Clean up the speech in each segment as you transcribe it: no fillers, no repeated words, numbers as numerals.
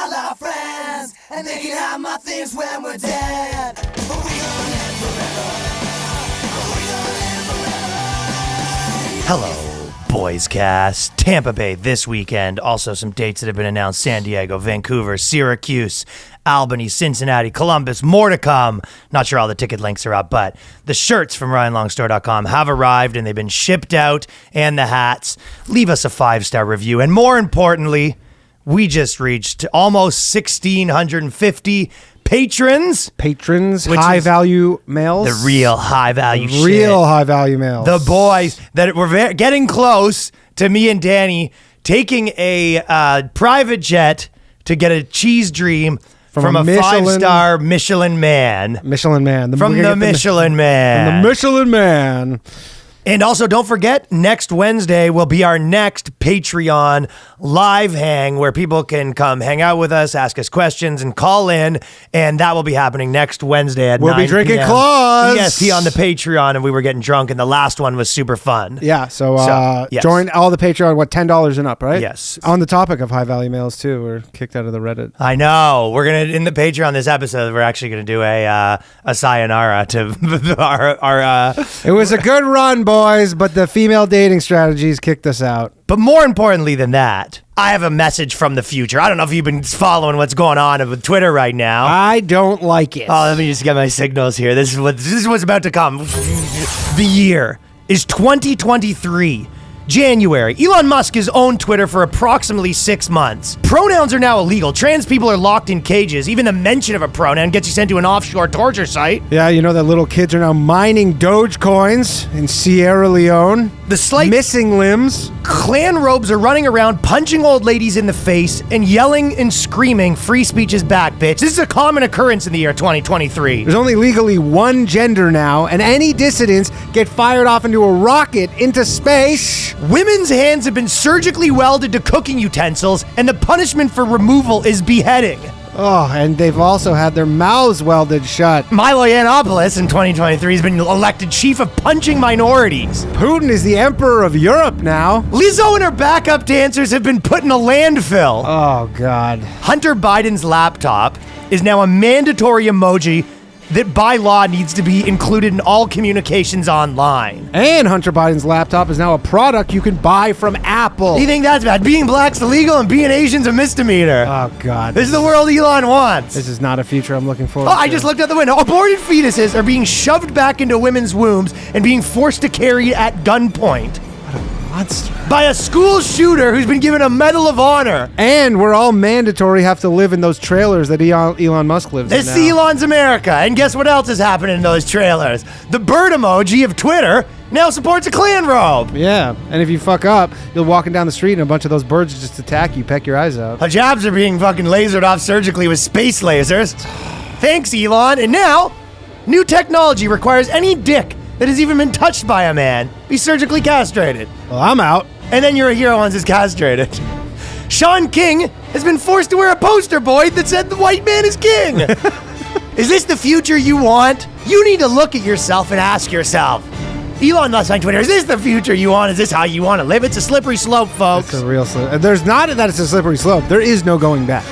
all our friends, and they can have my things when we're dead. But we gonna live forever. We gonna live forever. Hello, Boyscast. Tampa Bay this weekend. Also some dates that have been announced. San Diego, Vancouver, Syracuse, Albany, Cincinnati, Columbus, more to come. Not sure all the ticket links are up, but the shirts from RyanLongStore.com have arrived and they've been shipped out, and the hats. Leave us a 5-star review. And more importantly, we just reached almost 1,650 patrons. High-value males. The real high-value shit. Real high-value males. The boys that were getting close to me and Danny taking a private jet to get a cheese dream from a 5-star Michelin man. Michelin Man. From the Michelin Man. And also, don't forget, next Wednesday will be our next Patreon live hang where people can come hang out with us, ask us questions, and call in. And that will be happening next Wednesday at 9 We'll be drinking PM. claws. EST on the Patreon, and we were getting drunk, and the last one was super fun. Yeah, so yes. join all the Patreon, $10 and up, right? Yes. On the topic of high-value males, too, we're kicked out of the Reddit. I know. We're going to, in the Patreon this episode, we're actually going to do a sayonara to our It was a good run, boys, but the female dating strategies kicked us out. But more importantly than that, I have a message from the future. I don't know if you've been following what's going on with Twitter right now. I don't like it. Oh, let me just get my signals here. This is what's about to come. The year is 2023. January. Elon Musk has owned Twitter for approximately 6 months. Pronouns are now illegal. Trans people are locked in cages. Even the mention of a pronoun gets you sent to an offshore torture site. Yeah, you know that little kids are now mining Doge coins in Sierra Leone. The slight missing limbs. Clan robes are running around punching old ladies in the face and yelling and screaming, "Free speech is back, bitch." This is a common occurrence in the year 2023. There's only legally one gender now, and any dissidents get fired off into a rocket into space. Women's hands have been surgically welded to cooking utensils, and the punishment for removal is beheading. Oh, and they've also had their mouths welded shut. Milo Yiannopoulos in 2023 has been elected chief of punching minorities. Putin is the emperor of Europe now. Lizzo and her backup dancers have been put in a landfill. Oh, God. Hunter Biden's laptop is now a mandatory emoji that by law needs to be included in all communications online. And Hunter Biden's laptop is now a product you can buy from Apple. You think that's bad? Being black's illegal and being Asian's a misdemeanor. Oh, God. This is the world Elon wants. This is not a future I'm looking forward Oh, to. I just looked out the window. Aborted fetuses are being shoved back into women's wombs and being forced to carry at gunpoint. Monster. By a school shooter who's been given a Medal of Honor. And we're all mandatory have to live in those trailers that Elon Musk lives in This now. is Elon's America. And guess what else is happening in those trailers? The bird emoji of Twitter now supports a Klan robe. Yeah, and if you fuck up, you're walking down the street and a bunch of those birds just attack you, peck your eyes out. Hijabs are being fucking lasered off surgically with space lasers. Thanks, Elon. And now, new technology requires any dick that has even been touched by a man be surgically castrated. Well, I'm out. And then you're a hero once it's castrated. Shaun King has been forced to wear a poster boy that said the white man is king. Is this the future you want? You need to look at yourself and ask yourself. Elon Musk on Twitter, is this the future you want? Is this how you want to live? It's a slippery slope, folks. It's a real slope. There's not that it's a slippery slope. There is no going back.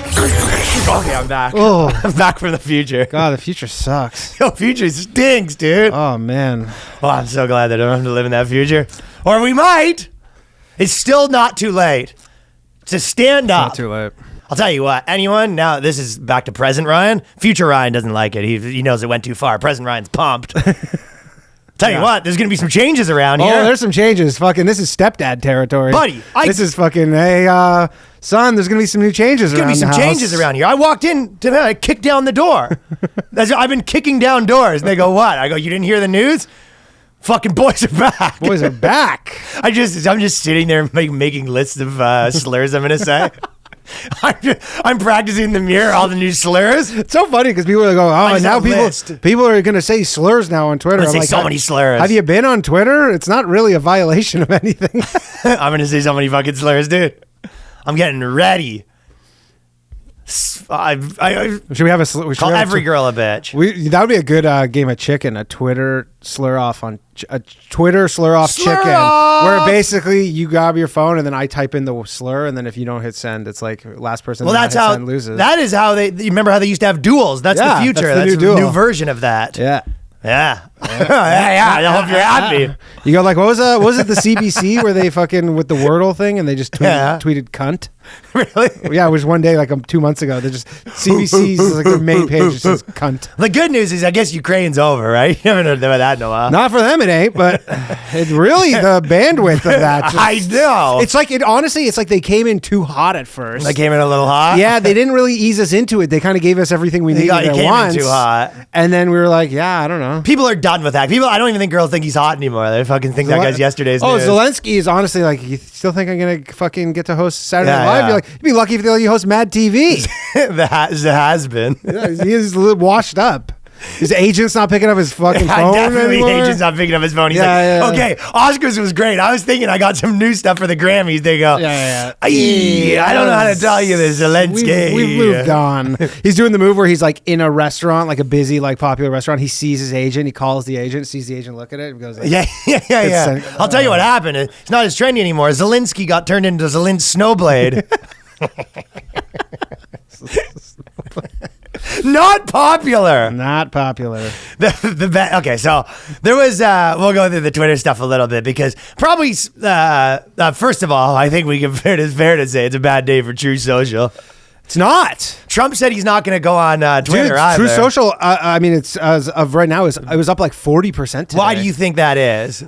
Okay, I'm back. Oh. I'm back from the future. God, the future sucks. Yo, future stinks, dude. Oh, man. Oh, I'm so glad that I don't have to live in that future. Or we might. It's still not too late to stand up. Not too late. I'll tell you what, anyone, now this is back to present Ryan. Future Ryan doesn't like it. He knows it went too far. Present Ryan's pumped. Tell you what, there's going to be some changes around here. Oh, there's some changes. Fucking, this is stepdad territory. Buddy, this is fucking, hey, son, there's going to be some new changes around There's going to be some changes around here. I walked in, I kicked down the door. I've been kicking down doors. And they go, what? I go, you didn't hear the news? Fucking boys are back. Boys are back. I'm just sitting there making lists of slurs I'm going to say. I'm practicing in the mirror all the new slurs. It's so funny because people are going, oh, and now people are going to say slurs now on Twitter. I'm going to say so many slurs. Have you been on Twitter? It's not really a violation of anything. I'm going to say so many fucking slurs, dude. I'm getting ready. Should we have a? Call every girl a bitch. That would be a good game of chicken. A Twitter slur off chicken, where basically you grab your phone and then I type in the slur, and then if you don't hit send, it's like last person. Well, that's how send loses. That is how they. You remember how they used to have duels? That's the future. That's the new new version of that. Yeah. Yeah. I hope you're happy. You go like, what was it the CBC where they fucking with the Wordle thing and they just tweeted cunt? Really? Yeah, it was one day like 2 months ago. They're just CBC's like their main page just says cunt. The good news is I guess Ukraine's over, right? You haven't heard about that in a while. Not for them it ain't, but it really the bandwidth of that. I know. It's like honestly, it's like they came in too hot at first. They came in a little hot? Yeah, they didn't really ease us into it. They kind of gave us everything we needed at once. Too hot. And then we were like, yeah, I don't know. People are done with that. I don't even think girls think he's hot anymore. They fucking think that guy's yesterday's news. Zelensky is honestly like, you still think I'm going to fucking get to host Saturday Night Live? Yeah. You're like, you'd be lucky if they let you host Mad TV. The has been. Yeah, he is washed up. His agent's not picking up his fucking phone definitely anymore. Agent's not picking up his phone. He's okay, Oscars was great. I was thinking I got some new stuff for the Grammys. They go, I don't know how to tell you this, Zelensky. We've moved on. He's doing the move where he's like in a restaurant, like a busy, like popular restaurant. He sees his agent. He calls the agent, sees the agent look at it, and goes like, yeah. I'll tell you what happened. It's not as trendy anymore. Zelensky got turned into Zelensky Snowblade. Not popular. Not popular. Okay, so there was. We'll go through the Twitter stuff a little bit because probably first of all, I think it's fair to say it's a bad day for True Social. It's not. Trump said he's not going to go on Twitter either. True Social. I mean, it's as of right now. It was up like 40% today. Why do you think that is?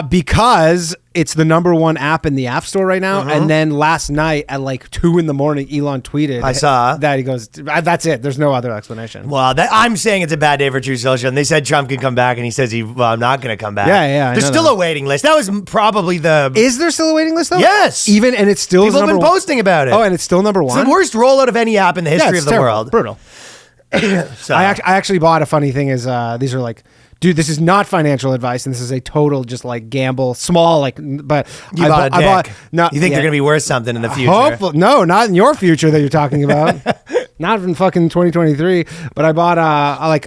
Because it's the number one app in the App Store right now. And then last night at like 2 a.m, Elon tweeted. I saw that. He goes, that's it. There's no other explanation. Well, I'm saying it's a bad day for True Social. And they said Trump can come back. And he says I'm not going to come back. Yeah. There's still a waiting list. That was probably Is there still a waiting list though? Yes. And it's still People have been posting about it. Oh, and it's still number one? It's the worst rollout of any app in the history of the world. Brutal. So. I actually bought a funny thing is these are like, dude, this is not financial advice, and this is a total just like gamble, small like. But you bought a dick. No, you think they're gonna be worth something in the future? Hopefully, no, not in your future that you're talking about. Not in fucking 2023. But I bought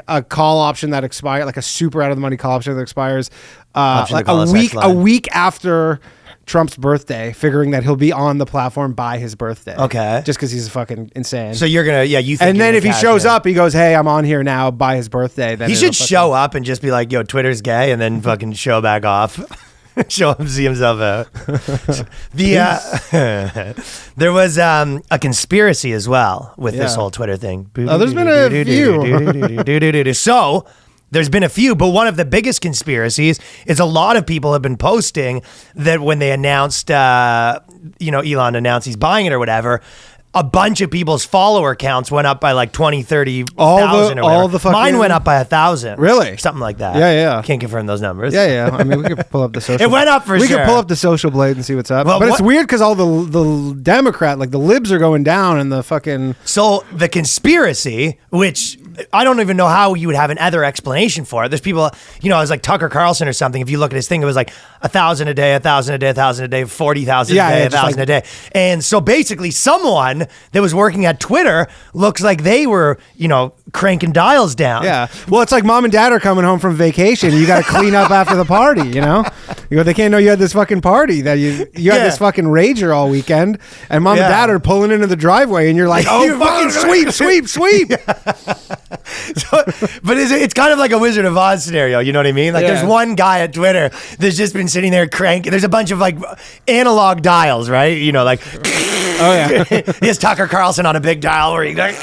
a call option that expired, like a super out of the money call option that expires like a week after Trump's birthday, figuring that he'll be on the platform by his birthday. Okay. Just because he's fucking insane. So you're going to, you think. And then if he shows up, he goes, hey, I'm on here now by his birthday. Then he should show up and just be like, yo, Twitter's gay, and then fucking show back off. Show him, see himself out. There was a conspiracy as well with this whole Twitter thing. There's been a few. So there's been a few, but one of the biggest conspiracies is a lot of people have been posting that when they announced, Elon announced he's buying it or whatever, a bunch of people's follower counts went up by like 20, 30,000 or whatever. Mine went up by 1,000. Really? Something like that. Yeah. Can't confirm those numbers. Yeah. I mean, we could pull up the social. It went up for sure. We could pull up the social blade and see what's up. Well, but it's weird because all the Democrat, like the libs are going down and the fucking. So the conspiracy, which I don't even know how you would have an other explanation for it. There's people, it was like Tucker Carlson or something. If you look at his thing, it was like 1,000 a day, 1,000 a day, 1,000 a day, 40,000 a day, 1,000 a day. And so basically someone that was working at Twitter looks like they were, cranking dials down. Yeah. Well, it's like mom and dad are coming home from vacation. You got to clean up after the party, You go, they can't know you had this fucking party, that you had this fucking rager all weekend, and mom and dad are pulling into the driveway, and you're like, oh, fucking sweep. But it's kind of like a Wizard of Oz scenario, you know what I mean? Like there's one guy at Twitter that's just been sitting there cranking. There's a bunch of like analog dials, right? Oh yeah. He has Tucker Carlson on a big dial where he goes,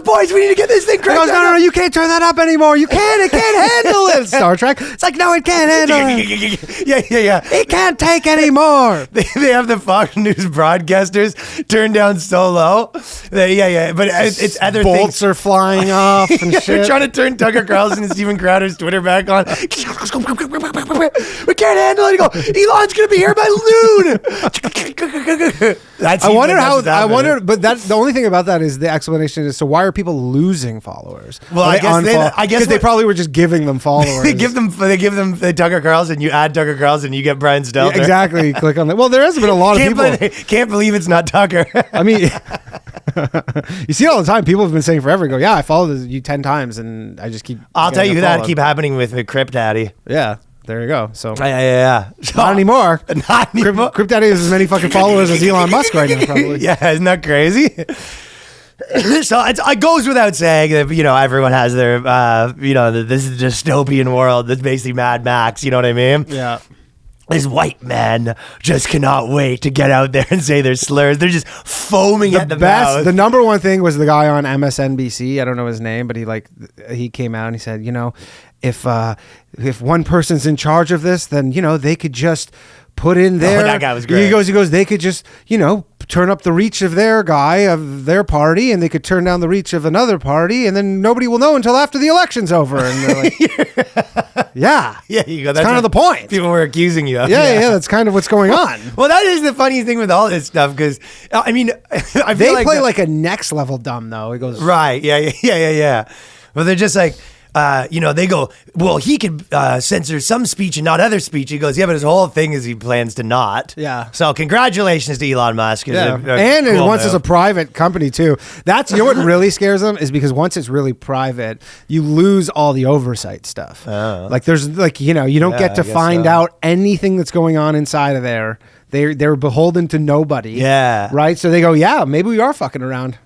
boys, we need to get this thing cranked. He goes, no, you can't turn that up anymore. It can't handle it. Star Trek. It's like, no, it can't handle it. Yeah. It can't take any more. They have the Fox News broadcasters turned down so low. But it's other Bolts things. are flying off and shit. They're trying to turn Tucker Carlson and Steven Crowder's Twitter back on. We can't handle it. He go, Elon's going to be here by noon. But the only thing about that is the explanation is, so why are people losing followers? Well, I guess because they probably were just giving them followers. They give them Tucker Carlson. You add Tucker Carlson, you get Brian Stelter. Yeah, exactly. You click on that. Well, there has been a lot of people. Can't believe it's not Tucker. I mean, You see it all the time. People have been saying forever. Go, yeah, I followed you 10 times, and I just keep. I'll tell you that keep happening with Crip Daddy. Yeah. There you go. So yeah. Not anymore. Not anymore. Crip Daddy has as many fucking followers as Elon Musk right now, probably. Yeah, isn't that crazy? So it goes without saying that everyone has their this is a dystopian world that's basically Mad Max. You know what I mean? Yeah. These white men just cannot wait to get out there and say their slurs. They're just foaming at the mouth. The number one thing was the guy on MSNBC. I don't know his name, but he came out and he said, if one person's in charge of this, then they could just put in there. That guy was great. He goes, they could just turn up the reach of their guy of their party, and they could turn down the reach of another party, and then nobody will know until after the election's over. And they're like, yeah, you go. That's kind of the point. People were accusing you of. Yeah, that's kind of what's going on. Well, that is the funniest thing with all this stuff because I mean, I they feel play like a next level dumb though. He goes right, yeah. But they're just like. They go, well, he could censor some speech and not other speech. He goes, yeah, but his whole thing is he plans to not. Yeah. So congratulations to Elon Musk. Yeah. And cool once it's a private company too. That's what really scares them is because once it's really private, you lose all the oversight stuff. Like there's you don't get to find out anything that's going on inside of there. They're beholden to nobody. Yeah. Right. So they go, yeah, maybe we are fucking around.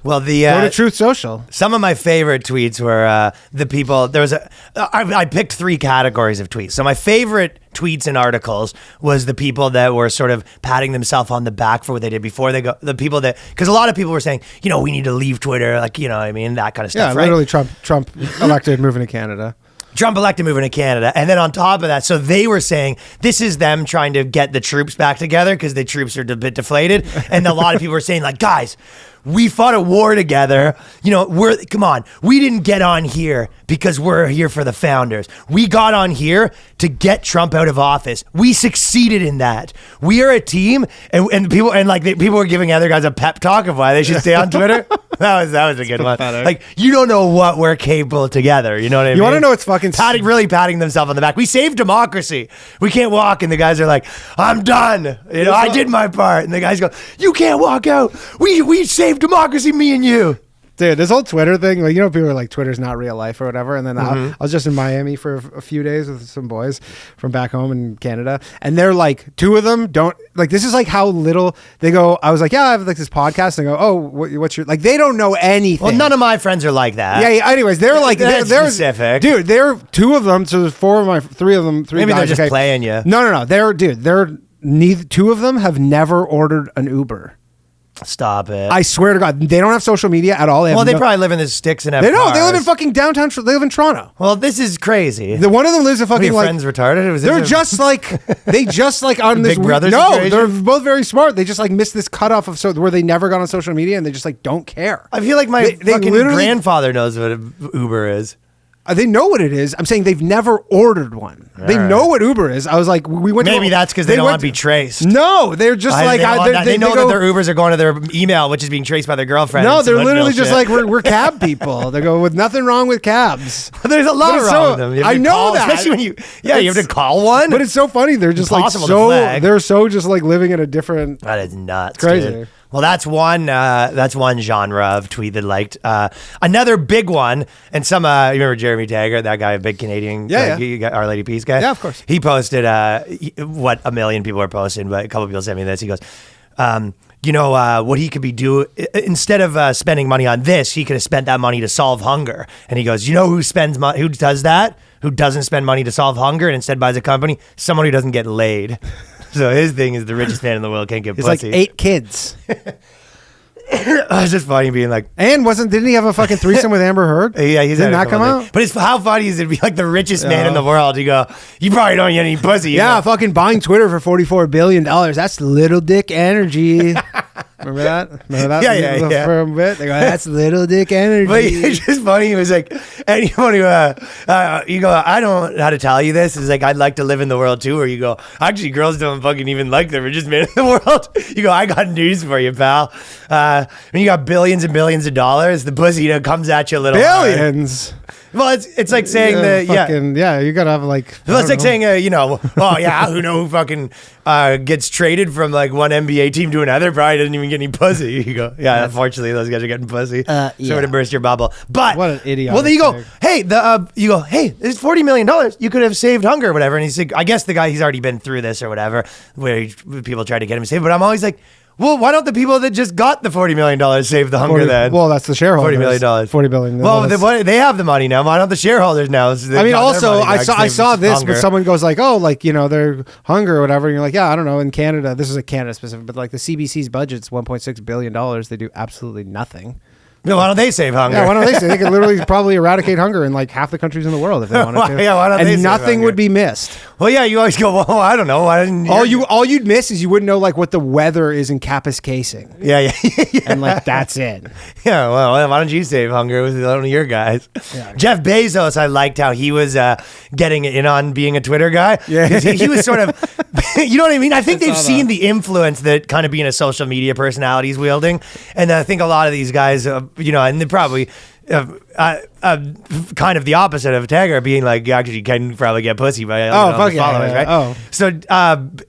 Well, go to Truth Social. Some of my favorite tweets were the people. There was I picked 3 categories of tweets. So my favorite tweets and articles was the people that were sort of patting themselves on the back for what they did before they go. The people that because a lot of people were saying, we need to leave Twitter, that kind of stuff. Yeah, right? Literally, Trump elected, moving to Canada. Trump elected moving to Canada. And then on top of that, so they were saying this is them trying to get the troops back together because the troops are a bit deflated. And a lot of people were saying guys, we fought a war together. Come on. We didn't get on here because we're here for the founders. We got on here to get Trump out of office. We succeeded in that. We are a team, and people people were giving other guys a pep talk of why they should stay on Twitter. That was a good one. Pathetic. You don't know what we're capable of together. You know what I mean? You want to know what's fucking really patting themselves on the back. We saved democracy. We can't walk, and the guys are like, "I'm done. I did my part." And the guys go, "You can't walk out. We saved democracy, me and you." Dude, this whole Twitter thing, people are like, Twitter's not real life or whatever. And then I was just in Miami for a few days with some boys from back home in Canada. And they're like, 2 of them don't, this is how little they go. I was like, yeah, I have this podcast. And they go, oh, what's your, they don't know anything. Well, none of my friends are like that. Yeah, anyways, they're like, they're specific. Dude, they're 2 of them. So there's 3 of them, 3 Maybe guys. They're just playing you. No. They're neither 2 of them have never ordered an Uber. Stop it. I swear to God, they don't have social media at all. They probably live in the sticks and have They don't. cars. They live in fucking downtown. They live in Toronto. Well, this is crazy. One of them lives in fucking Your friends retarded? They're just on this Big Brother No, situation? they're both very smart. They just missed this cutoff of where they never got on social media and they just don't care. I feel like my fucking grandfather knows what Uber is. They know what it is. I'm saying they've never ordered one. They know what Uber is. I was like, we went. Maybe that's because they don't want to be traced. No, they're just they know that their Ubers are going to their email, which is being traced by their girlfriend. No, they're literally just we're cab people. They go with nothing wrong with cabs. There's a lot wrong with them. I know that, especially when you have to call one. But it's so funny. They're just they're so just living in a different. That is nuts. Crazy. Dude. Well, that's one genre of tweet that liked. Another big one, and you remember Jeremy Taggart, that guy, a big Canadian, Our Lady Peace guy? Yeah, of course. He posted what a million people are posting, but a couple people sent me this. He goes, what he could be doing, instead of spending money on this, he could have spent that money to solve hunger. And he goes, who does that? Who doesn't spend money to solve hunger and instead buys a company? Someone who doesn't get laid. So his thing is the richest man in the world can't get pussy. He's 8 kids. It's just funny being like, and didn't he have a fucking threesome with Amber Heard? Yeah, didn't that come out? But how funny is it to be like the richest man in the world? You go, you probably don't get any pussy. Fucking buying Twitter for $44 billion. That's little dick energy. Remember that? Yeah. For a bit, they go, that's little dick energy. But it's just funny. It was like anyone who you go, I don't know how to tell you this. Is like I'd like to live in the world too. Or you go, actually, girls don't fucking even like the richest man in the world. You go, I got news for you, pal. When you got billions and billions of dollars, the pussy comes at you a little billions. Hard. Well, it's like saying you gotta have like. Well, it's like saying who know who fucking gets traded from like one NBA team to another probably doesn't even get any pussy. You go, yeah, unfortunately those guys are getting pussy. Sort of burst your bubble. But what an idiot. Well, then you go, hey, there's $40 million. You could have saved hunger or whatever. And he's like, I guess the guy, he's already been through this or whatever, where people try to get him saved. But I'm always like, well, why don't the people that just got the $40 million save the hunger then? Well, that's the shareholders. $40 million. $40 billion. Well, they have the money now. Why don't the shareholders now? I mean, also, I saw this, hunger. But someone goes like, oh, like, they're hunger or whatever. And you're like, yeah, I don't know. In Canada, this is a Canada specific, but like the CBC's budget's $1.6 billion. They do absolutely nothing. No, why don't they save hunger? Yeah, why don't they save? They could literally probably eradicate hunger in like half the countries in the world if they wanted to. Yeah, why don't they save nothing hunger? Would be missed. Well, yeah, you always go, well, I don't know. Why didn't all you'd miss is you wouldn't know like what the weather is in Kapuskasing. Yeah. And like that's it. Yeah, well, why don't you save hunger with one of your guys? Yeah. Jeff Bezos, I liked how he was getting in on being a Twitter guy. Yeah. He was sort of, you know what I mean? I think they've seen the influence that kind of being a social media personality is wielding. And I think a lot of these guys, and they probably kind of the opposite of Tagger being like, actually, you can probably get pussy by followers, right? Oh. So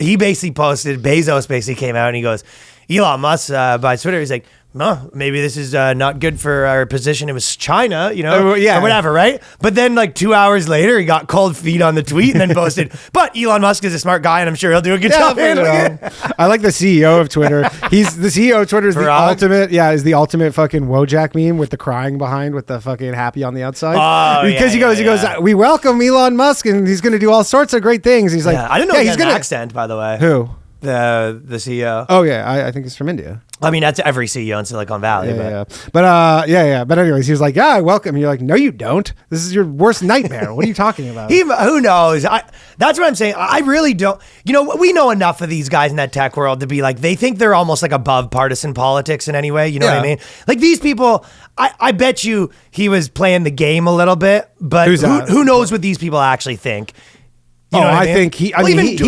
he basically Bezos basically came out and he goes, Elon Musk buys Twitter. He's like, no, maybe this is not good for our position. It was China, or whatever, right? But then like 2 hours later, he got cold feet on the tweet and then posted, but Elon Musk is a smart guy and I'm sure he'll do a good job handling it. I like the CEO of Twitter. He's the CEO of Twitter is the ultimate fucking Wojak meme with the crying behind with the fucking happy on the outside. Because he goes, we welcome Elon Musk and he's going to do all sorts of great things. He's like, I didn't know he had an accent, by the way. Who? The CEO. Oh yeah, I think he's from India. I mean, that's every CEO in Silicon Valley. But anyways, he was like, yeah, I welcome. You're like, no, you don't. This is your worst nightmare. What are you talking about? Who knows? That's what I'm saying. I really don't. We know enough of these guys in that tech world to be like, they think they're almost like above partisan politics in any way. You know what I mean? Like these people, I bet you he was playing the game a little bit, but who knows what these people actually think? I think he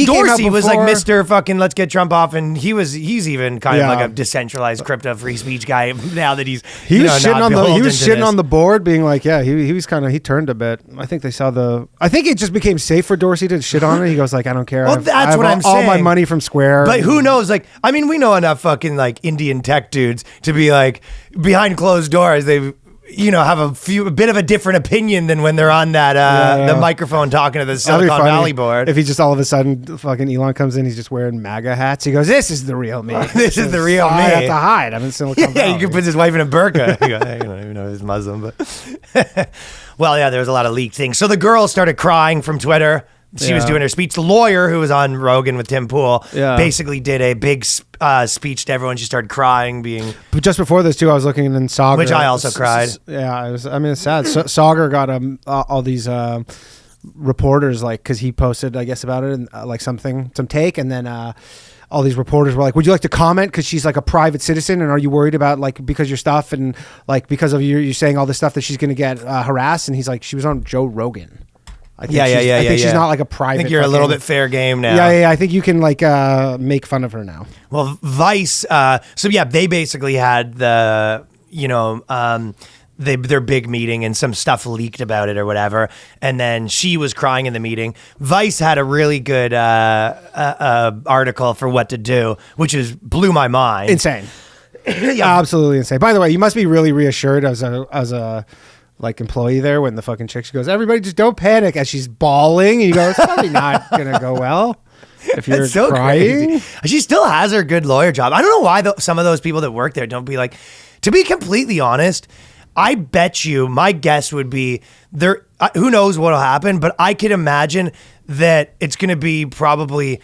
Dorsey was like Mr. fucking let's get Trump off, and he's even kind of like a decentralized crypto free speech guy now that he was shitting on the board, being like, he was kind of he turned a bit. I think I think it just became safe for Dorsey to shit on it. He goes like, I don't care. Well, that's what I'm saying. All my money from Square. But who knows? Like, I mean, we know enough fucking like Indian tech dudes to be like behind closed doors. They have a bit of a different opinion than when they're on that the microphone talking to the Silicon Valley board. If he just all of a sudden fucking Elon comes in, he's just wearing MAGA hats. He goes, "This is the real me. This is the real me." I have to hide. I'm in Silicon Valley. Yeah, you can put his wife in a burqa. I don't even know he's Muslim, but well, yeah, there was a lot of leaked things. So the girl started crying from Twitter. She was doing her speech. The lawyer who was on Rogan with Tim Pool basically did a big speech to everyone. She started crying, But just before this too, I was looking in Sagar, which I also cried. Yeah, it's sad. Sagar got all these reporters because he posted, I guess, about it and some take, and then all these reporters were like, "Would you like to comment? Because she's like a private citizen, and are you worried about because your stuff and because of you saying all this stuff that she's going to get harassed?" And he's like, "She was on Joe Rogan." I think she's not like a private. I think you're a little bit fair game now. Yeah. I think you can make fun of her now. Well, Vice. They basically had the their big meeting and some stuff leaked about it or whatever, and then she was crying in the meeting. Vice had a really good article for what to do, which blew my mind. Insane. Absolutely insane. By the way, you must be really reassured as a employee there when the fucking chick, she goes, everybody just don't panic, as she's bawling, and you go, it's probably not gonna go well if you're so crying. Crazy. She still has her good lawyer job. I don't know why some of those people that work there don't be like, to be completely honest, I bet you my guess would be there, who knows what'll happen, but I could imagine that it's gonna be probably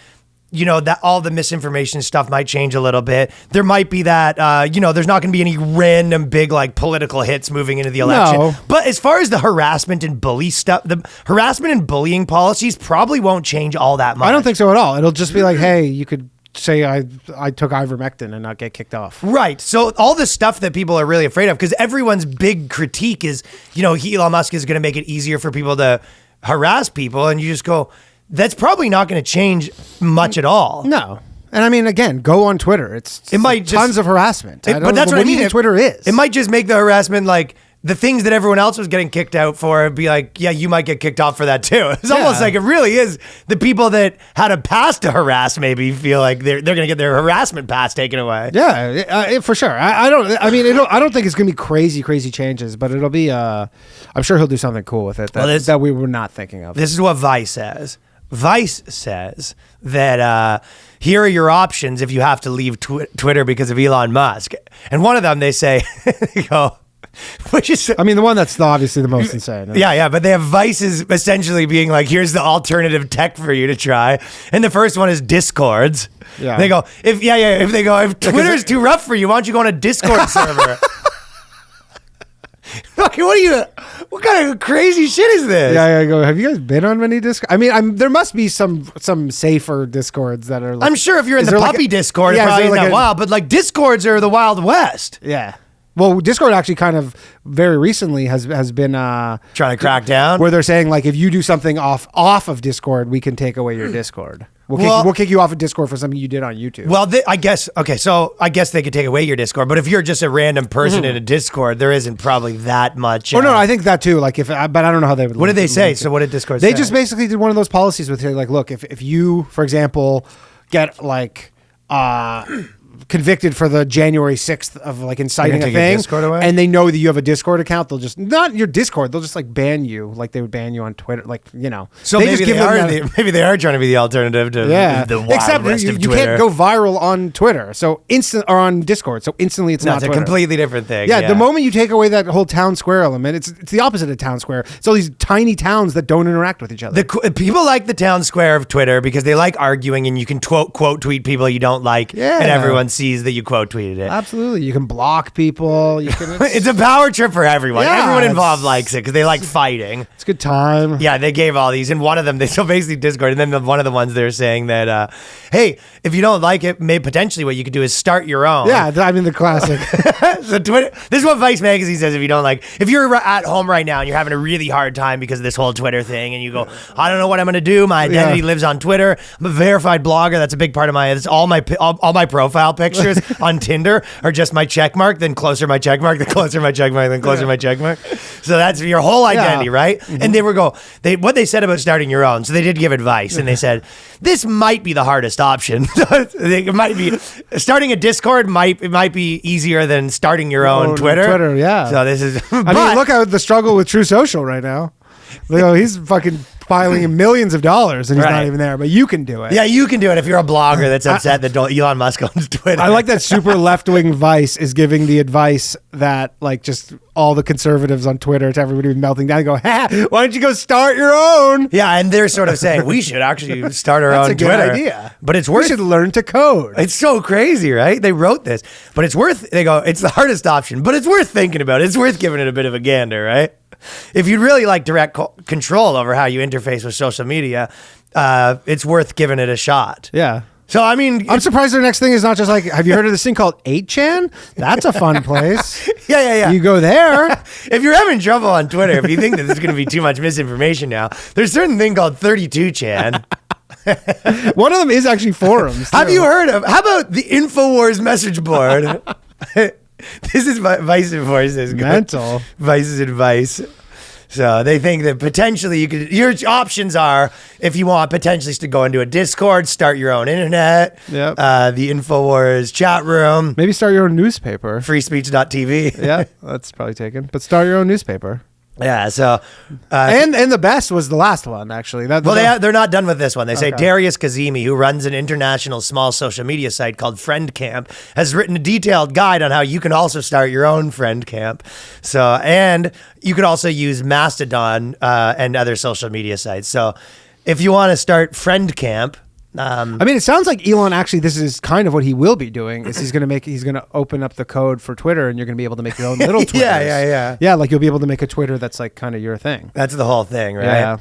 that all the misinformation stuff might change a little bit. There might be that, there's not going to be any random big political hits moving into the election. No. But as far as the harassment and bully stuff, the harassment and bullying policies probably won't change all that much. I don't think so at all. It'll just be like, hey, you could say I took ivermectin and not get kicked off. Right. So all the stuff that people are really afraid of, because everyone's big critique is, Elon Musk is going to make it easier for people to harass people. And you just go, that's probably not going to change much at all. No. And I mean, again, go on Twitter. It might tons of harassment. But that's what I mean. Twitter is. It might just make the harassment the things that everyone else was getting kicked out for, it'd be like, yeah, you might get kicked off for that too. It's almost like it really is the people that had a pass to harass maybe feel like they're going to get their harassment pass taken away. Yeah, for sure. I don't think it's going to be crazy changes, but it'll be, I'm sure he'll do something cool with it that we were not thinking of. This is what Vice says. Vice says that here are your options if you have to leave Twitter because of Elon Musk. And one of them, they say, they go, which is, I mean, the one that's obviously the most insane. Yeah, but they have Vices essentially being like, here's the alternative tech for you to try. And the first one is Discords. Yeah. They go, if Twitter's too rough for you, why don't you go on a Discord server? Okay, what kind of crazy shit is this? Yeah, go. Have you guys been on many Discord? I mean, there must be some safer Discords that are like, I'm sure if you're in the puppy Discord, it probably isn't that wild, but like Discords are the Wild West. Yeah. Well, Discord actually kind of very recently has been trying to crack down, where they're saying like if you do something off of Discord, we can take away your Discord. We'll kick you off of Discord for something you did on YouTube. Well, I guess they could take away your Discord, but if you're just a random person in a Discord, there isn't probably that much. No, I think that too. Like but I don't know how they would. What did they say? So what did Discord say? They just basically did one of those policies with like, look, if you, for example, get like convicted for the January 6th of like inciting a thing, and they know that you have a Discord account, they'll just not your Discord, they'll just like ban you, like they would ban you on Twitter, like So maybe they are trying to be the alternative to the wild except west of you can't go viral on Twitter, so or on Discord, so instantly it's not. It's a completely different thing. Yeah, the moment you take away that whole town square element, it's the opposite of town square. It's all these tiny towns that don't interact with each other. People like the town square of Twitter because they like arguing, and you can quote tweet people you don't like, and everyone sees that you quote tweeted it. Absolutely. You can block people. It's a power trip for everyone. Yeah, everyone involved likes it because they like fighting. It's a good time. Yeah, they gave all these. And one of them, so basically Discord, and then one of the ones they're saying that, hey, if you don't like it, maybe potentially what you could do is start your own. Yeah, I mean the classic. So Twitter, this is what Vice Magazine says if you're at home right now and you're having a really hard time because of this whole Twitter thing and you go, I don't know what I'm going to do. My identity lives on Twitter. I'm a verified blogger. That's a big part of it's all my profile pictures on Tinder are just my check mark, then closer my check mark, then closer my check mark, then closer my check mark. So that's your whole identity, right? Mm-hmm. And what they said about starting your own. So they did give advice, and they said this might be the hardest option. It might be starting a Discord might be easier than starting your own Twitter. Twitter, yeah. So this is. I mean, look at the struggle with True Social right now. He's fucking piling millions of dollars and he's not even there, but you can do it. Yeah, you can do it if you're a blogger that's upset that Elon Musk owns Twitter. I like that super left-wing Vice is giving the advice that like just all the conservatives on Twitter to everybody melting down and go, why don't you go start your own? Yeah, and they're sort of saying we should actually start our own Twitter. That's a good idea. But we should learn to code. It's so crazy, right? They wrote this, but they go, it's the hardest option, but it's worth thinking about. It's worth giving it a bit of a gander, right? If you'd really like direct control over how you interface with social media, it's worth giving it a shot. Yeah. So, I mean... I'm surprised their next thing is not just like, have you heard of this thing called 8chan? That's a fun place. Yeah. You go there. If you're having trouble on Twitter, if you think that there's going to be too much misinformation now, there's a certain thing called 32chan. One of them is actually forums. Have you heard of... How about the InfoWars message board? This is Vice's advice. Mental. Vice's advice. So they think that potentially your options are, if you want potentially to go into a Discord, start your own internet, the InfoWars chat room. Maybe start your own newspaper. Freespeech.tv. Yeah, that's probably taken. But start your own newspaper. Yeah, so... and the best was the last one, actually. They're not done with this one. They say Darius Kazemi, who runs an international small social media site called Friend Camp, has written a detailed guide on how you can also start your own Friend Camp. So, and you could also use Mastodon and other social media sites. So if you want to start Friend Camp... I mean, it sounds like Elon actually, this is kind of what he will be doing, is he's going to open up the code for Twitter and you're going to be able to make your own little Twitters. Yeah, like you'll be able to make a Twitter that's like kind of your thing. That's the whole thing, right? Yeah.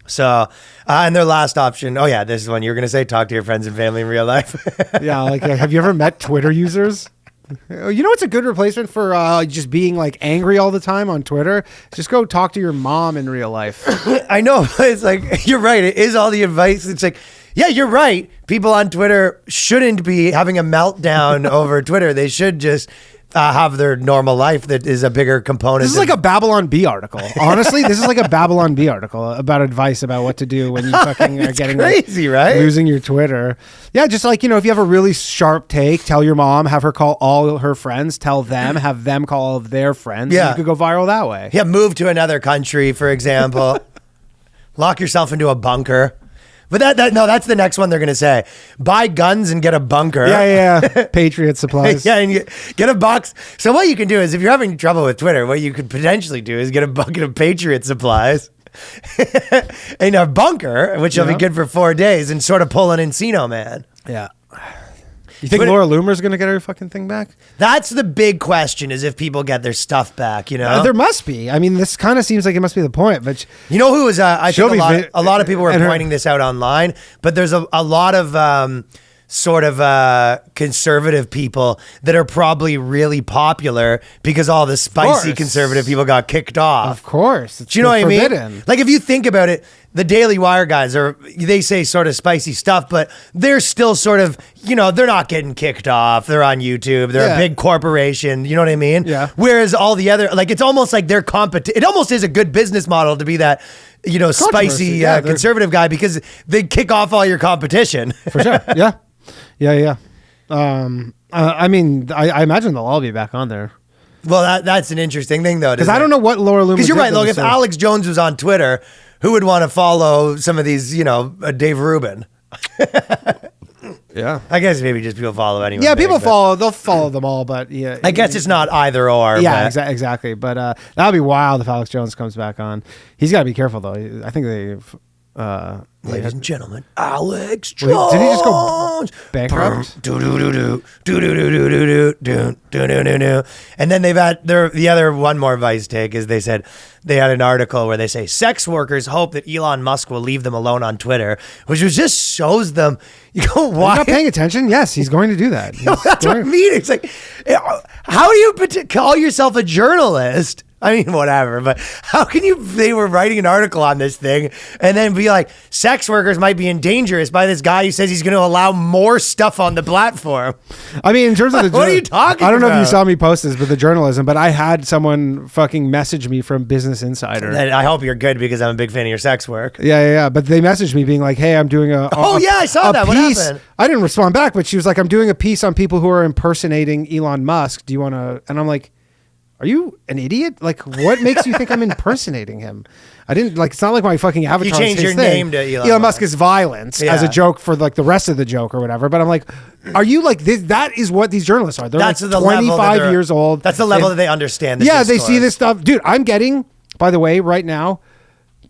So, and their last option, this is one you're going to say, talk to your friends and family in real life. Yeah, like have you ever met Twitter users? You know what's a good replacement for just being like angry all the time on Twitter? Just go talk to your mom in real life. I know, it's like, you're right. It is all the advice. It's like, yeah, you're right. People on Twitter shouldn't be having a meltdown over Twitter. They should just have their normal life that is a bigger component. This is like a Babylon Bee article. Honestly, this is like a Babylon Bee article about advice about what to do when you fucking are getting crazy, right? Losing your Twitter. Yeah, just like, if you have a really sharp take, tell your mom, have her call all her friends, tell them, have them call all of their friends. Yeah. You could go viral that way. Yeah, move to another country, for example. Lock yourself into a bunker. But that's the next one they're going to say. Buy guns and get a bunker. Yeah. Patriot supplies. Yeah, and get a box. So what you can do is, if you're having trouble with Twitter, what you could potentially do is get a bucket of Patriot supplies and a bunker, which will be good for 4 days, and sort of pull an Encino Man. Yeah. You think Laura Loomer's going to get her fucking thing back? That's the big question, is if people get their stuff back, There must be. I mean, this kind of seems like it must be the point, but... You know who was... I think a lot of people were pointing this out online, but there's a lot of... sort of conservative people that are probably really popular because all the spicy conservative people got kicked off. Of course. Do you know what I mean? Like, if you think about it, the Daily Wire guys they say sort of spicy stuff, but they're still sort of, they're not getting kicked off. They're on YouTube. They're a big corporation. You know what I mean? Yeah. Whereas all the other, like, it's almost like they're it almost is a good business model to be that, spicy conservative guy, because they kick off all your competition. For sure. Yeah. Yeah. I mean, I imagine they'll all be back on there. Well, that's an interesting thing, though. Because I don't know what Laura Loomer... Because you're right. Look, if Alex Jones was on Twitter, who would want to follow some of these, Dave Rubin? Yeah. I guess maybe just people follow anyone. Yeah, they'll follow them all, but yeah. I guess it's not either or. Yeah, exactly. But that would be wild if Alex Jones comes back on. He's got to be careful, though. I think they've... Ladies and gentlemen, Alex Jones. Did he just go bankrupt? And then they've had the other one more Vice take is they said they had an article where they say sex workers hope that Elon Musk will leave them alone on Twitter, which just shows them. You go, why? You're not paying attention? Yes, he's going to do that. That's what I mean. It's like, how do you call yourself a journalist? I mean, whatever, but how can they were writing an article on this thing and then be like, sex workers might be dangerous by this guy who says he's going to allow more stuff on the platform. I mean, in terms of the... What are you talking about? I don't know if you saw me post this, but the journalism, but I had someone fucking message me from Business Insider. And I hope you're good because I'm a big fan of your sex work. Yeah. But they messaged me being like, hey, I'm doing I saw that. What happened? I didn't respond back, but she was like, I'm doing a piece on people who are impersonating Elon Musk. Do you want to... And I'm like... Are you an idiot? Like, what makes you think I'm impersonating him? I didn't it's not like my fucking avatar. You changed your name to Elon Musk is violence as a joke for like the rest of the joke or whatever. But I'm like, are you like this? That is what these journalists are. They're that's like the 25 years old. That's the level that they understand. The they see this stuff. Dude, I'm getting, by the way, right now,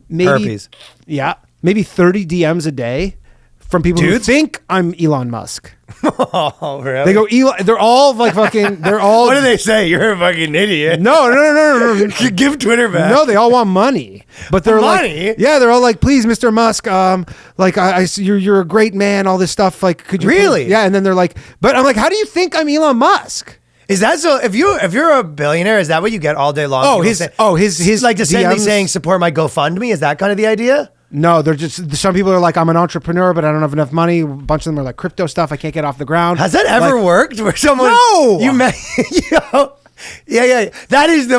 maybe, herpes. Yeah, maybe 30 DMs a day from people who think I'm Elon Musk. Oh, really? They go, Elon. They're all like fucking. They're all. What do they say? You're a fucking idiot. No. Give Twitter back. No, they all want money, but they're money. Like, yeah, they're all like, please, Mr. Musk, you're a great man. All this stuff, like, could you really? Yeah, and then they're like, but I'm like, how do you think I'm Elon Musk? Is that so? If you're a billionaire, is that what you get all day long? His like just DMs, saying support my GoFundMe. Is that kind of the idea? No, they're just, some people are like, I'm an entrepreneur, but I don't have enough money. A bunch of them are like crypto stuff. I can't get off the ground. Has that ever worked? Where someone Yeah. That is the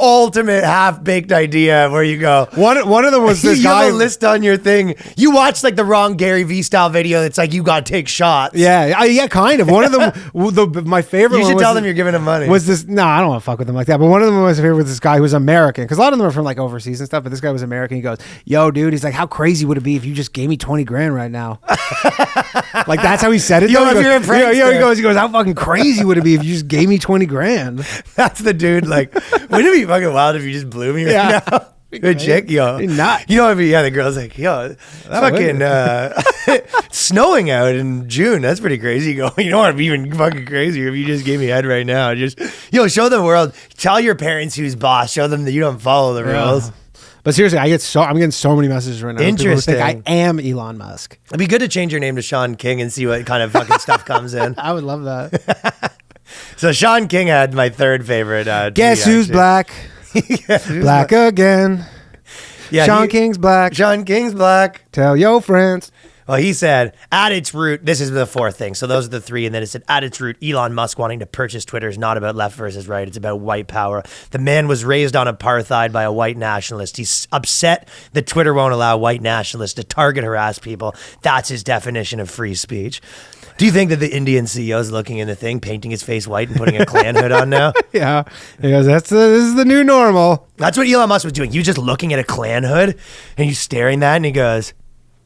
ultimate half-baked idea where you go. One of them was this you guy. have a list on your thing. You watch like the wrong Gary Vee style video. It's like you got to take shots. Yeah, kind of. One of them, my favorite. You one should was tell them you're giving them money. Was this? No, I don't want to fuck with them like that. But one of them was favorite with this guy who was American, because a lot of them are from like overseas and stuff. But this guy was American. He goes, "Yo, dude," he's like, "How crazy would it be if you just gave me 20 grand right now?" Like that's how he said it. Yo, if you're a prankster. He goes, "How fucking crazy would it be if you just gave me 20 grand?" That's the dude. Like, wouldn't it be fucking wild if you just blew me right now? Good chick, yo. Not. You know what I mean? Yeah, the girl's like, yo, it's fucking snowing out in June. That's pretty crazy. You go, you know what would be even fucking crazier if you just gave me head right now. Just, show the world. Tell your parents who's boss. Show them that you don't follow the rules. But seriously, I'm getting so many messages right now. Interesting. People who think I am Elon Musk. It'd be good to change your name to Shaun King and see what kind of fucking stuff comes in. I would love that. So Shaun King had my third favorite. Guess who's black? Black again. Yeah, Shaun King's black. Shaun King's black. Tell your friends. Well, he said, at its root, this is the fourth thing. So those are the three. And then it said, at its root, Elon Musk wanting to purchase Twitter is not about left versus right. It's about white power. The man was raised on apartheid by a white nationalist. He's upset that Twitter won't allow white nationalists to target, harass people. That's his definition of free speech. Do you think that the Indian CEO is looking in the thing, painting his face white and putting a Klan hood on now? Yeah. He goes, this is the new normal. That's what Elon Musk was doing. He was just looking at a Klan hood and he's staring at that and he goes,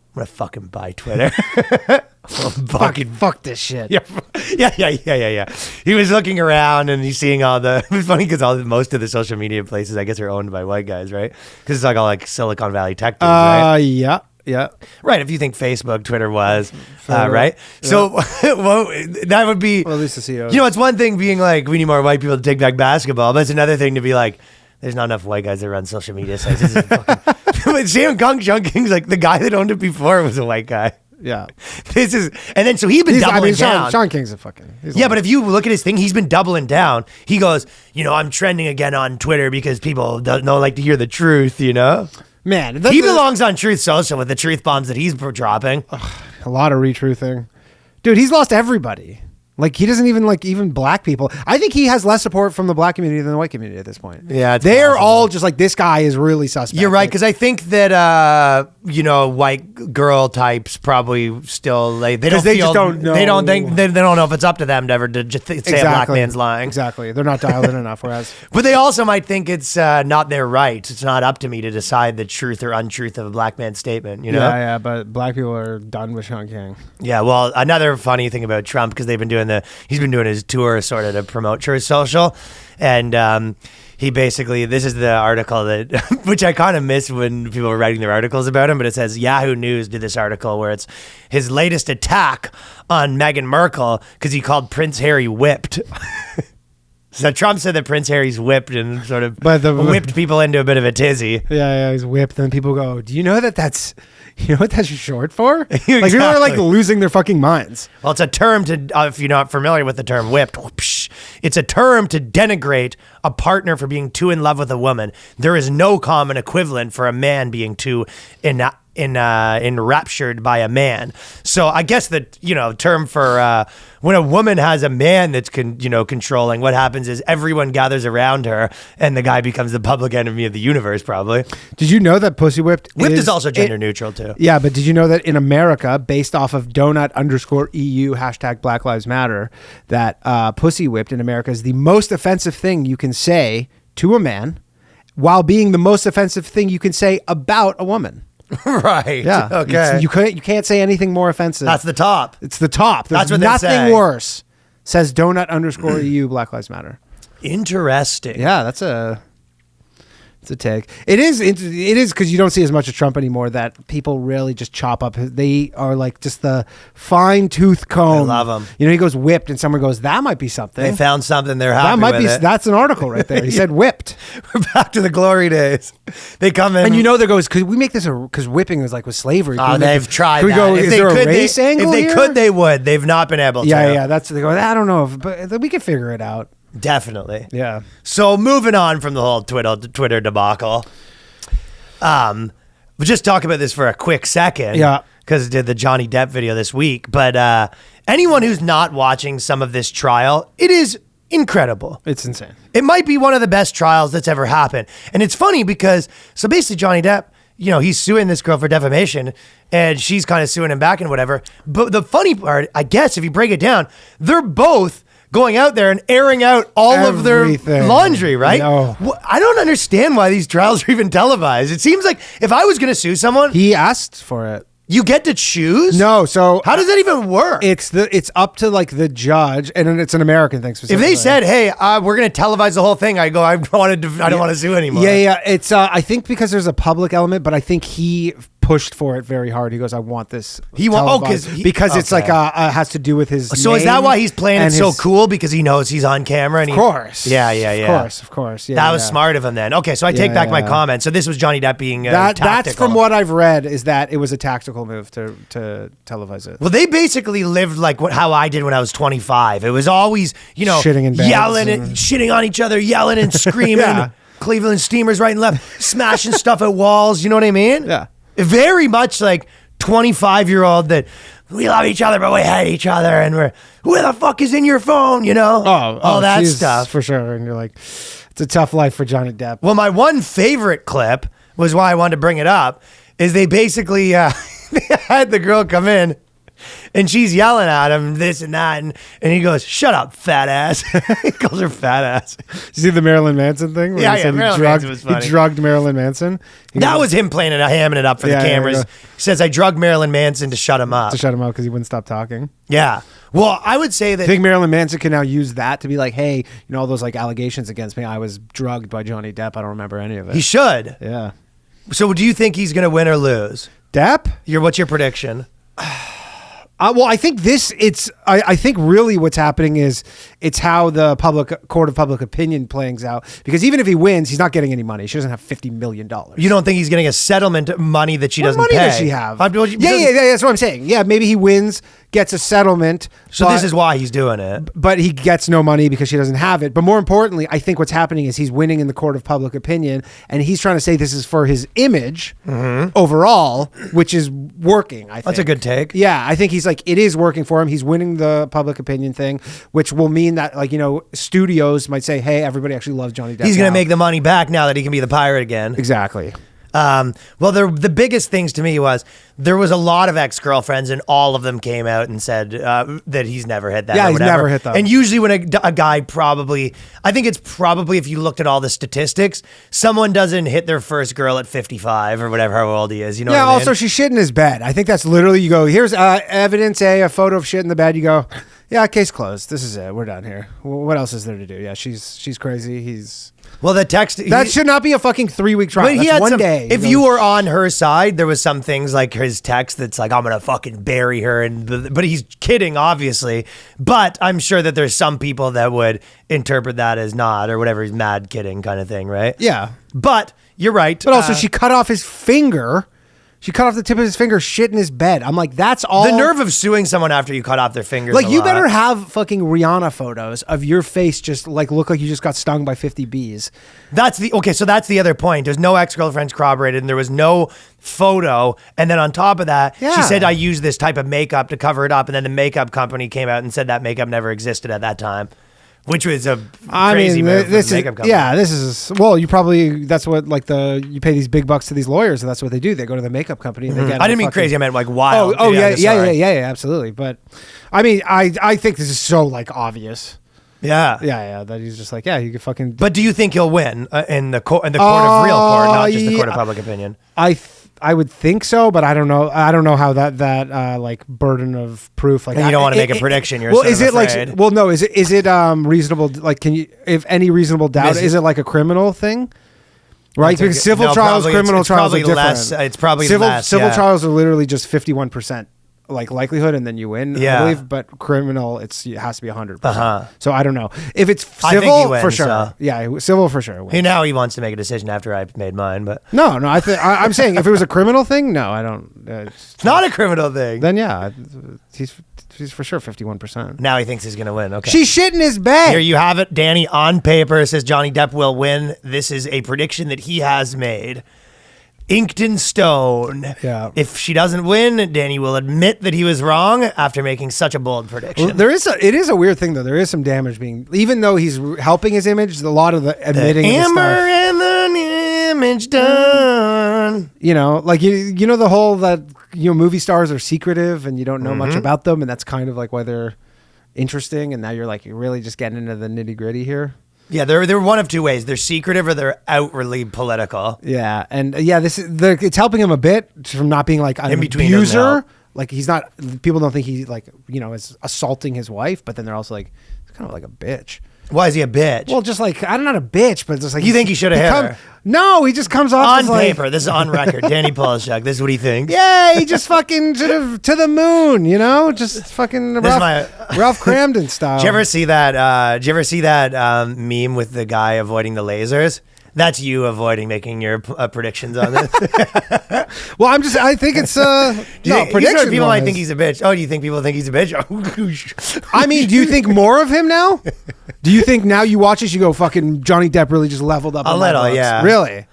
I'm going to fucking buy Twitter. Fuck this shit. Yeah. He was looking around and he's seeing all the, it's funny because most of the social media places, I guess, are owned by white guys, right? Because it's like all like Silicon Valley tech dudes, right? Yeah. Right. If you think Facebook, Twitter was, right? Yeah. So well, that would be, well, at least the CEO. You know, it's one thing being like, we need more white people to take back basketball, but it's another thing to be like, there's not enough white guys that run social media sites. This is fucking, Sam King's like the guy that owned it before was a white guy. Yeah. This is, and then so he's been doubling down. Shaun King's a fucking. Yeah, but if you look at his thing, he's been doubling down. He goes, you know, I'm trending again on Twitter because people don't like to hear the truth, you know? Man, he belongs on Truth Social with the truth bombs that he's dropping. A lot of retruthing. Dude, he's lost everybody. Like, he doesn't even like even black people. I think he has less support from the black community than the white community at this point. Yeah, they're possible. All just like, this guy is really suspect. You're right, because I think that you know, white girl types probably still like they just don't know. They don't know if it's up to them to ever just say a black man's lying. Exactly, they're not dialed in enough. Whereas, but they also might think it's not their right. It's not up to me to decide the truth or untruth of a black man's statement. You know? Yeah. But black people are done with Shaun King. Yeah. Well, another funny thing about Trump, because they've been doing he's been doing his tour sort of to promote Truth Social, and he basically, this is the article that, which I kind of miss when people were writing their articles about him, but it says Yahoo News did this article where it's his latest attack on Meghan Markle because he called Prince Harry whipped. So Trump said that Prince Harry's whipped and sort of whipped people into a bit of a tizzy. Yeah, he's whipped. Then people go, do you know that's what that's short for? Exactly. Like, people are like losing their fucking minds. Well, it's a term to, if you're not familiar with the term whipped, it's a term to denigrate a partner for being too in love with a woman. There is no common equivalent for a man being too enraptured by a man. So I guess the term for when a woman has a man that's controlling, what happens is everyone gathers around her and the guy becomes the public enemy of the universe, probably. Did you know that pussy whipped is also gender neutral too? Yeah, but did you know that in America, based off of donut_EU hashtag Black Lives Matter, that pussy whipped in America is the most offensive thing you can say to a man while being the most offensive thing you can say about a woman. Right. Yeah. Okay. You can't say anything more offensive. That's the top. It's the top. There's That's what nothing worse. Says donut_EU Black Lives Matter. Interesting. Yeah, it's a take. It is because you don't see as much of Trump anymore that people really just chop up. They are like just the fine tooth comb. I love him. You know, he goes whipped and someone goes, that might be something. They found something they're happy with it. That's an article right there. He said whipped. We're back to the glory days. They come in. And there goes, could we make this because whipping was like with slavery. Oh, they've tried that. Go, is there a race angle If they here? could, they would. They've not been able to. Yeah. They go, I don't know, but we can figure it out. Definitely. Yeah. So moving on from the whole Twitter debacle. We'll just talk about this for a quick second. Yeah. Because I did the Johnny Depp video this week. But anyone who's not watching some of this trial, it is incredible. It's insane. It might be one of the best trials that's ever happened. And it's funny because, so basically Johnny Depp, he's suing this girl for defamation and she's kind of suing him back and whatever. But the funny part, I guess, if you break it down, they're both going out there and airing out all of their laundry, right? No. I don't understand why these trials are even televised. It seems like if I was going to sue someone, he asked for it. You get to choose? No, so how does that even work? It's up to like the judge, and it's an American thing specifically. If they said, "Hey, we're going to televise the whole thing," I go, "I don't want to sue anymore." Yeah. It's I think because there's a public element, but I think he pushed for it very hard. He goes, "I want this." Because it's like has to do with his. So name is that why he's playing it so cool? Because he knows he's on camera, and of course, yeah, of course. Yeah, that was smart of him then. Okay, so I take back my comment. So this was Johnny Depp being tactical. That's from what I've read is that it was a tactical move to televise it. Well, they basically lived like how I did when I was 25. It was always shitting in beds yelling and shitting on each other, yelling and screaming. Yeah. Cleveland Steamers right and left, smashing stuff at walls. You know what I mean? Yeah. Very much like 25-year-old that we love each other, but we hate each other, and we're, who the fuck is in your phone, you know? All that stuff. For sure. And you're like, it's a tough life for Johnny Depp. Well, my one favorite clip was why I wanted to bring it up, is they basically they had the girl come in, and she's yelling at him, this and that, and he goes, shut up, fat ass. He calls her fat ass. Did you see the Marilyn Manson thing? Where he said Marilyn Manson was funny. He drugged Marilyn Manson. That was him playing it, hamming it up for the cameras. He says, I drugged Marilyn Manson to shut him up. To shut him up because he wouldn't stop talking. Yeah. Well, I would say that... I think Marilyn Manson can now use that to be like, hey, all those like allegations against me, I was drugged by Johnny Depp. I don't remember any of it. He should. Yeah. So do you think he's going to win or lose? Depp? What's your prediction? Well, I think I think really what's happening is it's how the court of public opinion plays out. Because even if he wins, he's not getting any money. She doesn't have $50 million. You don't think he's getting a settlement money that she doesn't pay? What money does she have? Yeah, that's what I'm saying. Yeah, maybe he wins, gets a settlement. So this is why he's doing it. But he gets no money because she doesn't have it. But more importantly, I think what's happening is he's winning in the court of public opinion, and he's trying to say this is for his image overall, which is working, I think. That's a good take. Yeah, I think he's like, it is working for him. He's winning the public opinion thing, which will mean that, like, studios might say, hey, everybody actually loves Johnny Depp. He's going to make the money back now that he can be the pirate again. Exactly. Well, the biggest things to me was there was a lot of ex-girlfriends, and all of them came out and said that he's never hit that. Yeah, or he's whatever. never hit that. And usually when a guy I think it's probably, if you looked at all the statistics, someone doesn't hit their first girl at 55 or whatever, how old he is. You know what I mean? Also, she shit in his bed. I think that's literally, you go, here's evidence a photo of shit in the bed. You go, yeah, case closed. This is it. We're done here. What else is there to do? Yeah, she's crazy. Well, the text... That should not be a fucking 3-week trial. But That's one day. If you were on her side, there was some things like his text that's like, I'm going to fucking bury her. But he's kidding, obviously. But I'm sure that there's some people that would interpret that as not, or whatever, he's mad kidding kind of thing, right? Yeah. But you're right. But also, she cut off his finger. She cut off the tip of his finger, shit in his bed. I'm like, that's all. The nerve of suing someone after you cut off their fingers. Like, you better have fucking Rihanna photos of your face just like look like you just got stung by 50 bees. So that's the other point. There's no ex-girlfriends corroborated, and there was no photo. And then on top of that, she said, I used this type of makeup to cover it up. And then the makeup company came out and said that makeup never existed at that time. Which was a crazy move from the makeup company. Yeah, that's what, like, you pay these big bucks to these lawyers, and that's what they do. They go to the makeup company and they get... I didn't mean crazy, I meant like wild. Yeah, absolutely. But I mean, I think this is so, like, obvious. Yeah. That he's just like, yeah, you can fucking... But do you think he'll win in the court of real court, not just the court of public opinion? I would think so, but I don't know. I don't know how that like burden of proof, like, and you don't want to make a prediction. You're is it afraid. like? Well, no. Is it reasonable? Like, can you, if any reasonable doubt, is it like a criminal thing? Right, because civil trials, criminal trials are different. It's probably less. Civil trials are literally just 51%. Like likelihood, and then you win. Yeah. I believe, but criminal, it has to be 100%. So I don't know if it's civil, I think he wins, for sure. So. Yeah, civil for sure. Now he wants to make a decision after I made mine, but no. I'm saying if it was a criminal thing, no, I don't. It's not a criminal thing. Then yeah, he's for sure 51%. Now he thinks he's gonna win. Okay, she shit in his bed. Here you have it, Danny, on paper. It says Johnny Depp will win. This is a prediction that he has made. Inked in stone. Yeah. If she doesn't win, Danny will admit that he was wrong after making such a bold prediction. Well, it is a weird thing though. There is some damage being, even though he's helping his image. A lot of the admitting the amber and the image done. Like you know the whole that movie stars are secretive and you don't know much about them, and that's kind of like why they're interesting. And now you're really just getting into the nitty gritty here. Yeah, they're one of two ways. They're secretive or they're outwardly political. Yeah, and it's helping him a bit from not being like an abuser. Like he's not. People don't think he is assaulting his wife, but then they're also like, he's kind of like a bitch. Why is he a bitch? Well, just like, I'm not a bitch, but just like... You think he should have hit her? No, he just comes off on paper. This is on record. Danny Polishuk. This is what he thinks. Yeah, he just fucking should have to the moon, Just fucking Ralph Cramden style. Did you ever see that meme with the guy avoiding the lasers? That's you avoiding making your predictions on this. Well, I think it's prediction. People might think he's a bitch. Oh, do you think people think he's a bitch? I mean, do you think more of him now? Do you think now you watch this, you go, fucking Johnny Depp really just leveled up a little? books? Yeah, really.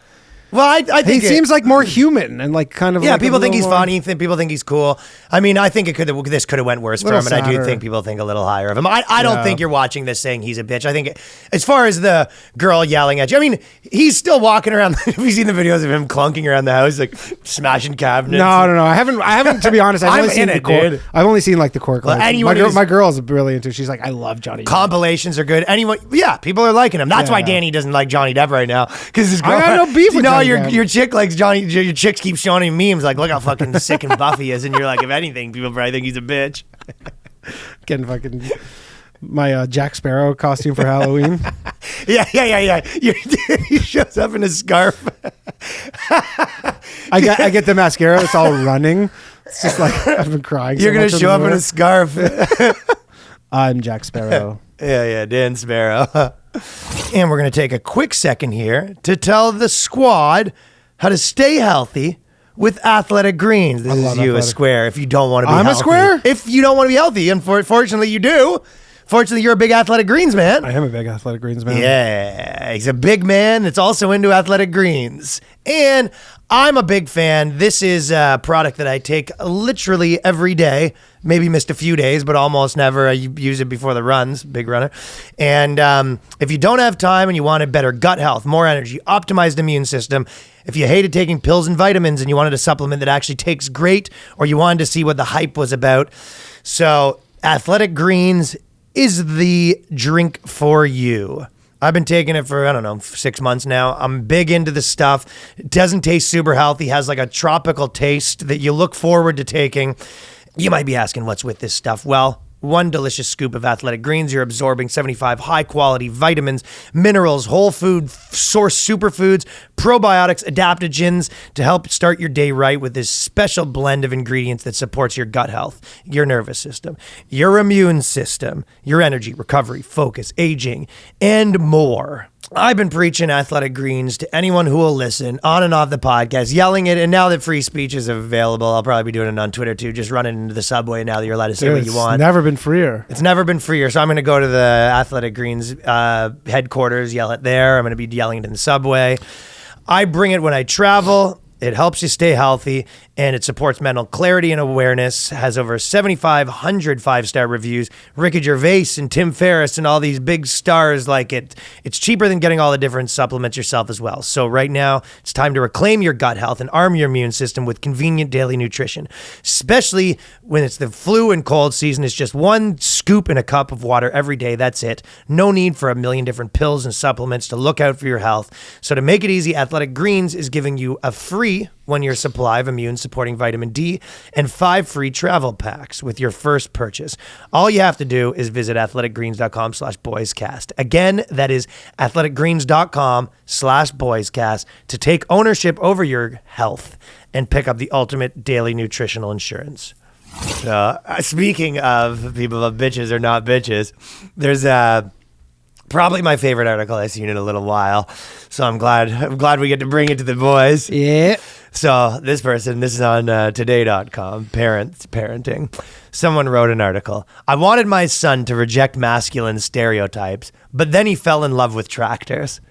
Well, I think he seems like more human and like kind of. Yeah, like people think he's more... funny. People think he's cool. I mean, I think this could have went worse for him, and I do think people think a little higher of him. I don't think you're watching this saying he's a bitch. I think as far as the girl yelling at you, I mean, he's still walking around. Have you seen the videos of him clunking around the house, like smashing cabinets? No. I haven't. To be honest, I've only seen like the core clips. My girl's really into it. She's like, I love Johnny Depp. Compilations are good. People are liking him. That's why Danny doesn't like Johnny Depp right now, because his girl. I got no beef with Johnny Depp. Your chick likes Johnny. Your chicks keep showing him memes like, look how fucking sick and buff he is, and you're like, if anything, people probably think he's a bitch. Getting fucking my Jack Sparrow costume for Halloween. Yeah. He shows up in a scarf. I get the mascara. It's all running. It's just like I've been crying. You're gonna show up in a scarf. I'm Jack Sparrow. Yeah, Dan Sparrow. And we're gonna take a quick second here to tell the squad how to stay healthy with Athletic Greens. This is you, a square, if you don't want to be healthy. I'm a square? If you don't want to be healthy, unfortunately you do. Fortunately, you're a big Athletic Greens man. I am a big Athletic Greens man. Yeah, he's a big man that's also into Athletic Greens. And I'm a big fan. This is a product that I take literally every day. Maybe missed a few days, but almost never. I use it before the runs, big runner. And if you don't have time and you wanted better gut health, more energy, optimized immune system, if you hated taking pills and vitamins and you wanted a supplement that actually tastes great, or you wanted to see what the hype was about, so Athletic Greens is the drink for you. I've been taking it for, 6 months now. I'm big into the stuff. It doesn't taste super healthy, has like a tropical taste that you look forward to taking. You might be asking, what's with this stuff? Well, one delicious scoop of Athletic Greens, you're absorbing 75 high-quality vitamins, minerals, whole food source superfoods, probiotics, adaptogens to help start your day right with this special blend of ingredients that supports your gut health, your nervous system, your immune system, your energy, recovery, focus, aging, and more. I've been preaching Athletic Greens to anyone who will listen on and off the podcast, yelling it. And now that free speech is available, I'll probably be doing it on Twitter too, just running into the subway now that you're allowed to say what you want. It's never been freer. It's never been freer. So I'm going to go to the Athletic Greens headquarters, yell it there. I'm going to be yelling it in the subway. I bring it when I travel. It helps you stay healthy, and it supports mental clarity and awareness, has over 7,500 five-star reviews. Ricky Gervais and Tim Ferriss and all these big stars like it. It's cheaper than getting all the different supplements yourself as well. So right now, it's time to reclaim your gut health and arm your immune system with convenient daily nutrition, especially when it's the flu and cold season. It's just one scoop in a cup of water every day. That's it. No need for a million different pills and supplements to look out for your health. So to make it easy, Athletic Greens is giving you a free 1-year supply of immune-supporting vitamin D and 5 free travel packs with your first purchase. All you have to do is visit athleticgreens.com/boyscast. Again, that is athleticgreens.com/boyscast to take ownership over your health and pick up the ultimate daily nutritional insurance. Speaking of people of bitches or not bitches, there's probably my favorite article I've seen in a little while. So I'm glad we get to bring it to the boys. Yeah. So this is on today.com, parenting. Someone wrote an article. I wanted my son to reject masculine stereotypes, but then he fell in love with tractors.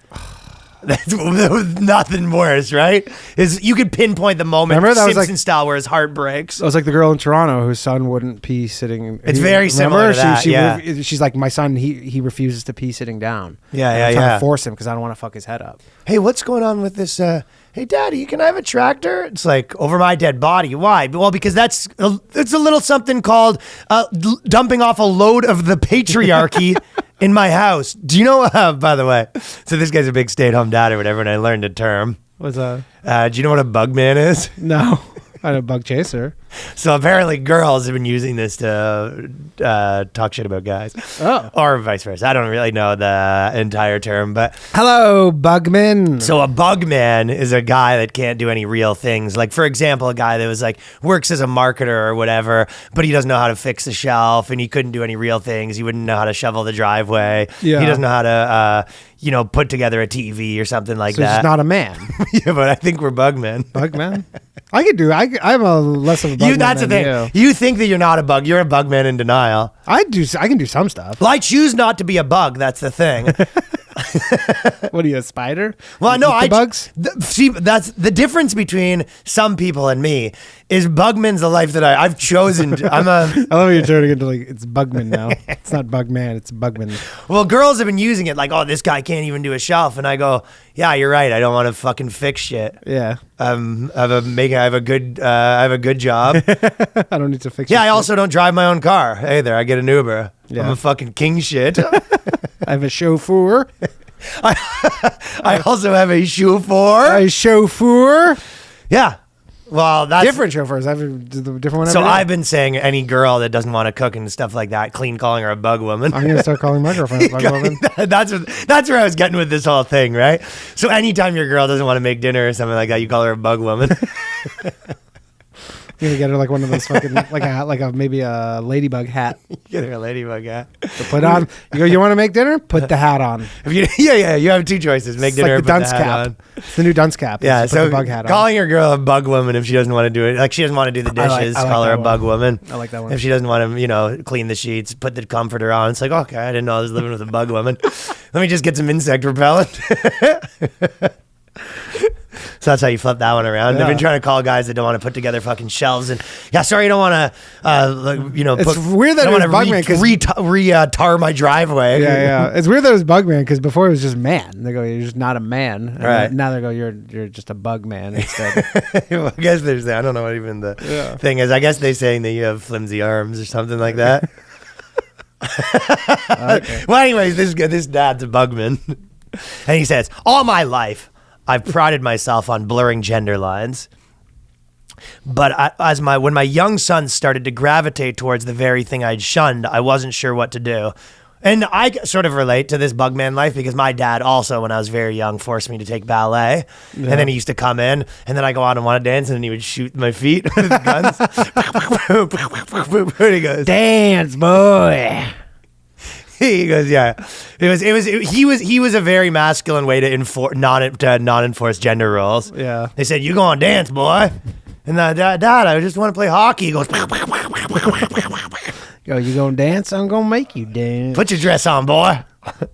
That was nothing worse, right? You could pinpoint the moment Simpson style where his heart breaks. It was like the girl in Toronto whose son wouldn't pee sitting. It's very similar to that, she's like, my son, he refuses to pee sitting down. I'm trying to force him because I don't want to fuck his head up. Hey, what's going on with this? Hey, Daddy, can I have a tractor? It's like, over my dead body. Why? Well, because it's a little something called dumping off a load of the patriarchy in my house. Do you know, by the way, so this guy's a big stay-at-home dad or whatever, and I learned a term. What's that? Do you know what a bug man is? No. I'm a bug chaser. So apparently girls have been using this to talk shit about guys. Oh. Or vice versa. I don't really know the entire term, but... Hello, bugman. So a bugman is a guy that can't do any real things. Like, for example, a guy that was like, works as a marketer or whatever, but he doesn't know how to fix the shelf and he couldn't do any real things. He wouldn't know how to shovel the driveway. Yeah. He doesn't know how to... put together a TV or something like that. So he's not a man. Yeah, but I think we're bugmen. Bugmen? I could do. I'm a less of a bugman. That's the thing. You think that you're not a bug. You're a bugman in denial. I can do some stuff. Well, I choose not to be a bug. That's the thing. What are you, a spider? Well, no, bugs. See, that's the difference between some people and me. Is Bugman's the life that I've chosen? I'm a. I love how you're turning into like it's Bugman now. It's not Bugman, it's Bugman. Well, girls have been using it like, oh, this guy can't even do a shelf, and I go, yeah, you're right. I don't want to fucking fix shit. Yeah. I have a good job. I don't need to fix. Yeah, I also don't drive my own car. Hey there, I get an Uber. Yeah. I'm a fucking king shit. I have a chauffeur. I also have a chauffeur. A chauffeur. Yeah. Well, that's different chauffeurs. I have a different one. So every day. I've been saying any girl that doesn't want to cook and stuff like that, clean calling her a bug woman. I'm gonna start calling my girlfriend a bug woman. That's where I was getting with this whole thing, right? So anytime your girl doesn't want to make dinner or something like that, you call her a bug woman. You're gonna get her like one of those fucking maybe a ladybug hat. Get her a ladybug hat. To put on. You go. You want to make dinner? Put the hat on. You have two choices: make dinner, like the dunce cap. On. It's the new dunce cap. Yeah, so put the bug hat on. Calling your girl a bug woman if she doesn't want to do it, like she doesn't want to do the dishes, I like call her a one. bug woman. I like that one. If she doesn't want to, clean the sheets, put the comforter on. It's like, okay, I didn't know I was living with a bug woman. Let me just get some insect repellent. So that's how you flip that one around. Yeah. I've been trying to call guys that don't want to put together fucking shelves and sorry, I don't want to, It's weird that it was Bugman because tar my driveway. Yeah. It's weird that it was Bugman because before it was just man. They go, you're just not a man. And right. now they go, you're just a bug man instead. Well, I guess there's that. I don't know what even the thing is. I guess they're saying that you have flimsy arms or something like that. Okay. Well, anyways, this dad's a bugman, and he says, all my life I've prided myself on blurring gender lines. But when my young son started to gravitate towards the very thing I'd shunned, I wasn't sure what to do. And I sort of relate to this bugman life because my dad also, when I was very young, forced me to take ballet. Yeah. And then he used to come in, and then I go out and want to dance, and then he would shoot my feet with guns. And he goes, dance, boy. He goes, yeah. He was a very masculine way to not enforce gender roles. Yeah. They said, "You go on dance, boy." And Dad, I just want to play hockey. He goes, "Yo, you gonna dance? I'm gonna make you dance. Put your dress on, boy."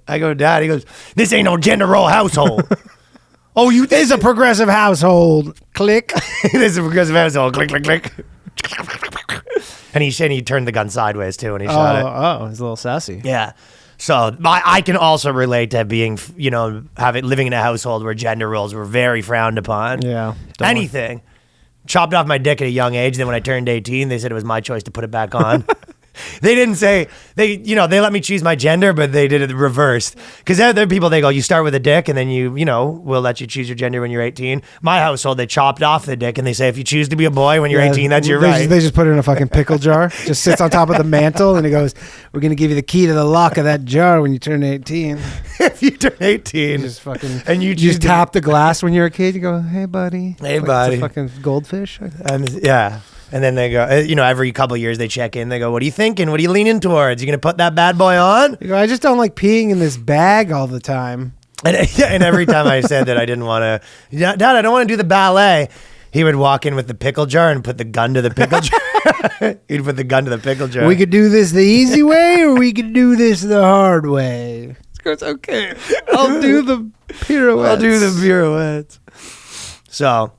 I go, "Dad." He goes, "This ain't no gender role household." Oh, this is a progressive household. Click. This is a progressive household. Click, click, click. And he turned the gun sideways too when he shot it. Oh, he's a little sassy. Yeah. So I can also relate to being, living in a household where gender roles were very frowned upon. Yeah. Anything. Chopped off my dick at a young age. Then when I turned 18, they said it was my choice to put it back on. They didn't say, they let me choose my gender, but they did it reversed. Because there are people, they go, you start with a dick and then we'll let you choose your gender when you're 18. My household, they chopped off the dick and they say, if you choose to be a boy when you're 18, that's your right. They just put it in a fucking pickle jar. Just sits on top of the mantle and he goes, we're going to give you the key to the lock of that jar when you turn 18. If you turn 18. Just fucking, and you just tap the glass when you're a kid. You go, hey, buddy. Hey, buddy. It's a fucking goldfish. And yeah. And then they go, every couple of years they check in. They go, what are you thinking? What are you leaning towards? You going to put that bad boy on? You go, I just don't like peeing in this bag all the time. And every time I said that I didn't want to, Dad, I don't want to do the ballet. He would walk in with the pickle jar and put the gun to the pickle jar. He'd put the gun to the pickle jar. We could do this the easy way or we could do this the hard way. It's okay. I'll do the pirouettes. So...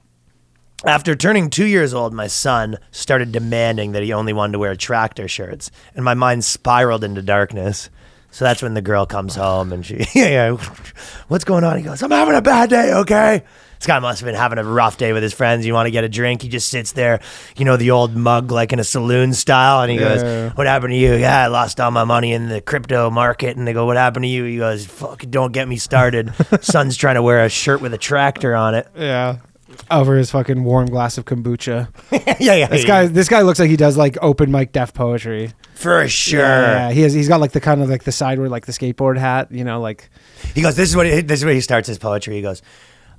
after turning 2 years old, my son started demanding that he only wanted to wear tractor shirts, and my mind spiraled into darkness. So that's when the girl comes home, and she, what's going on? He goes, I'm having a bad day, okay? This guy must have been having a rough day with his friends. You want to get a drink? He just sits there, the old mug like in a saloon style, and he goes, what happened to you? Yeah, I lost all my money in the crypto market. And they go, what happened to you? He goes, fuck, don't get me started. Son's trying to wear a shirt with a tractor on it. Yeah. Over his fucking warm glass of kombucha. Yeah. This guy looks like he does like open mic deaf poetry. For sure. Yeah. He's got like the kind of like the side where like the skateboard hat, like. He goes, this is what he starts his poetry. He goes,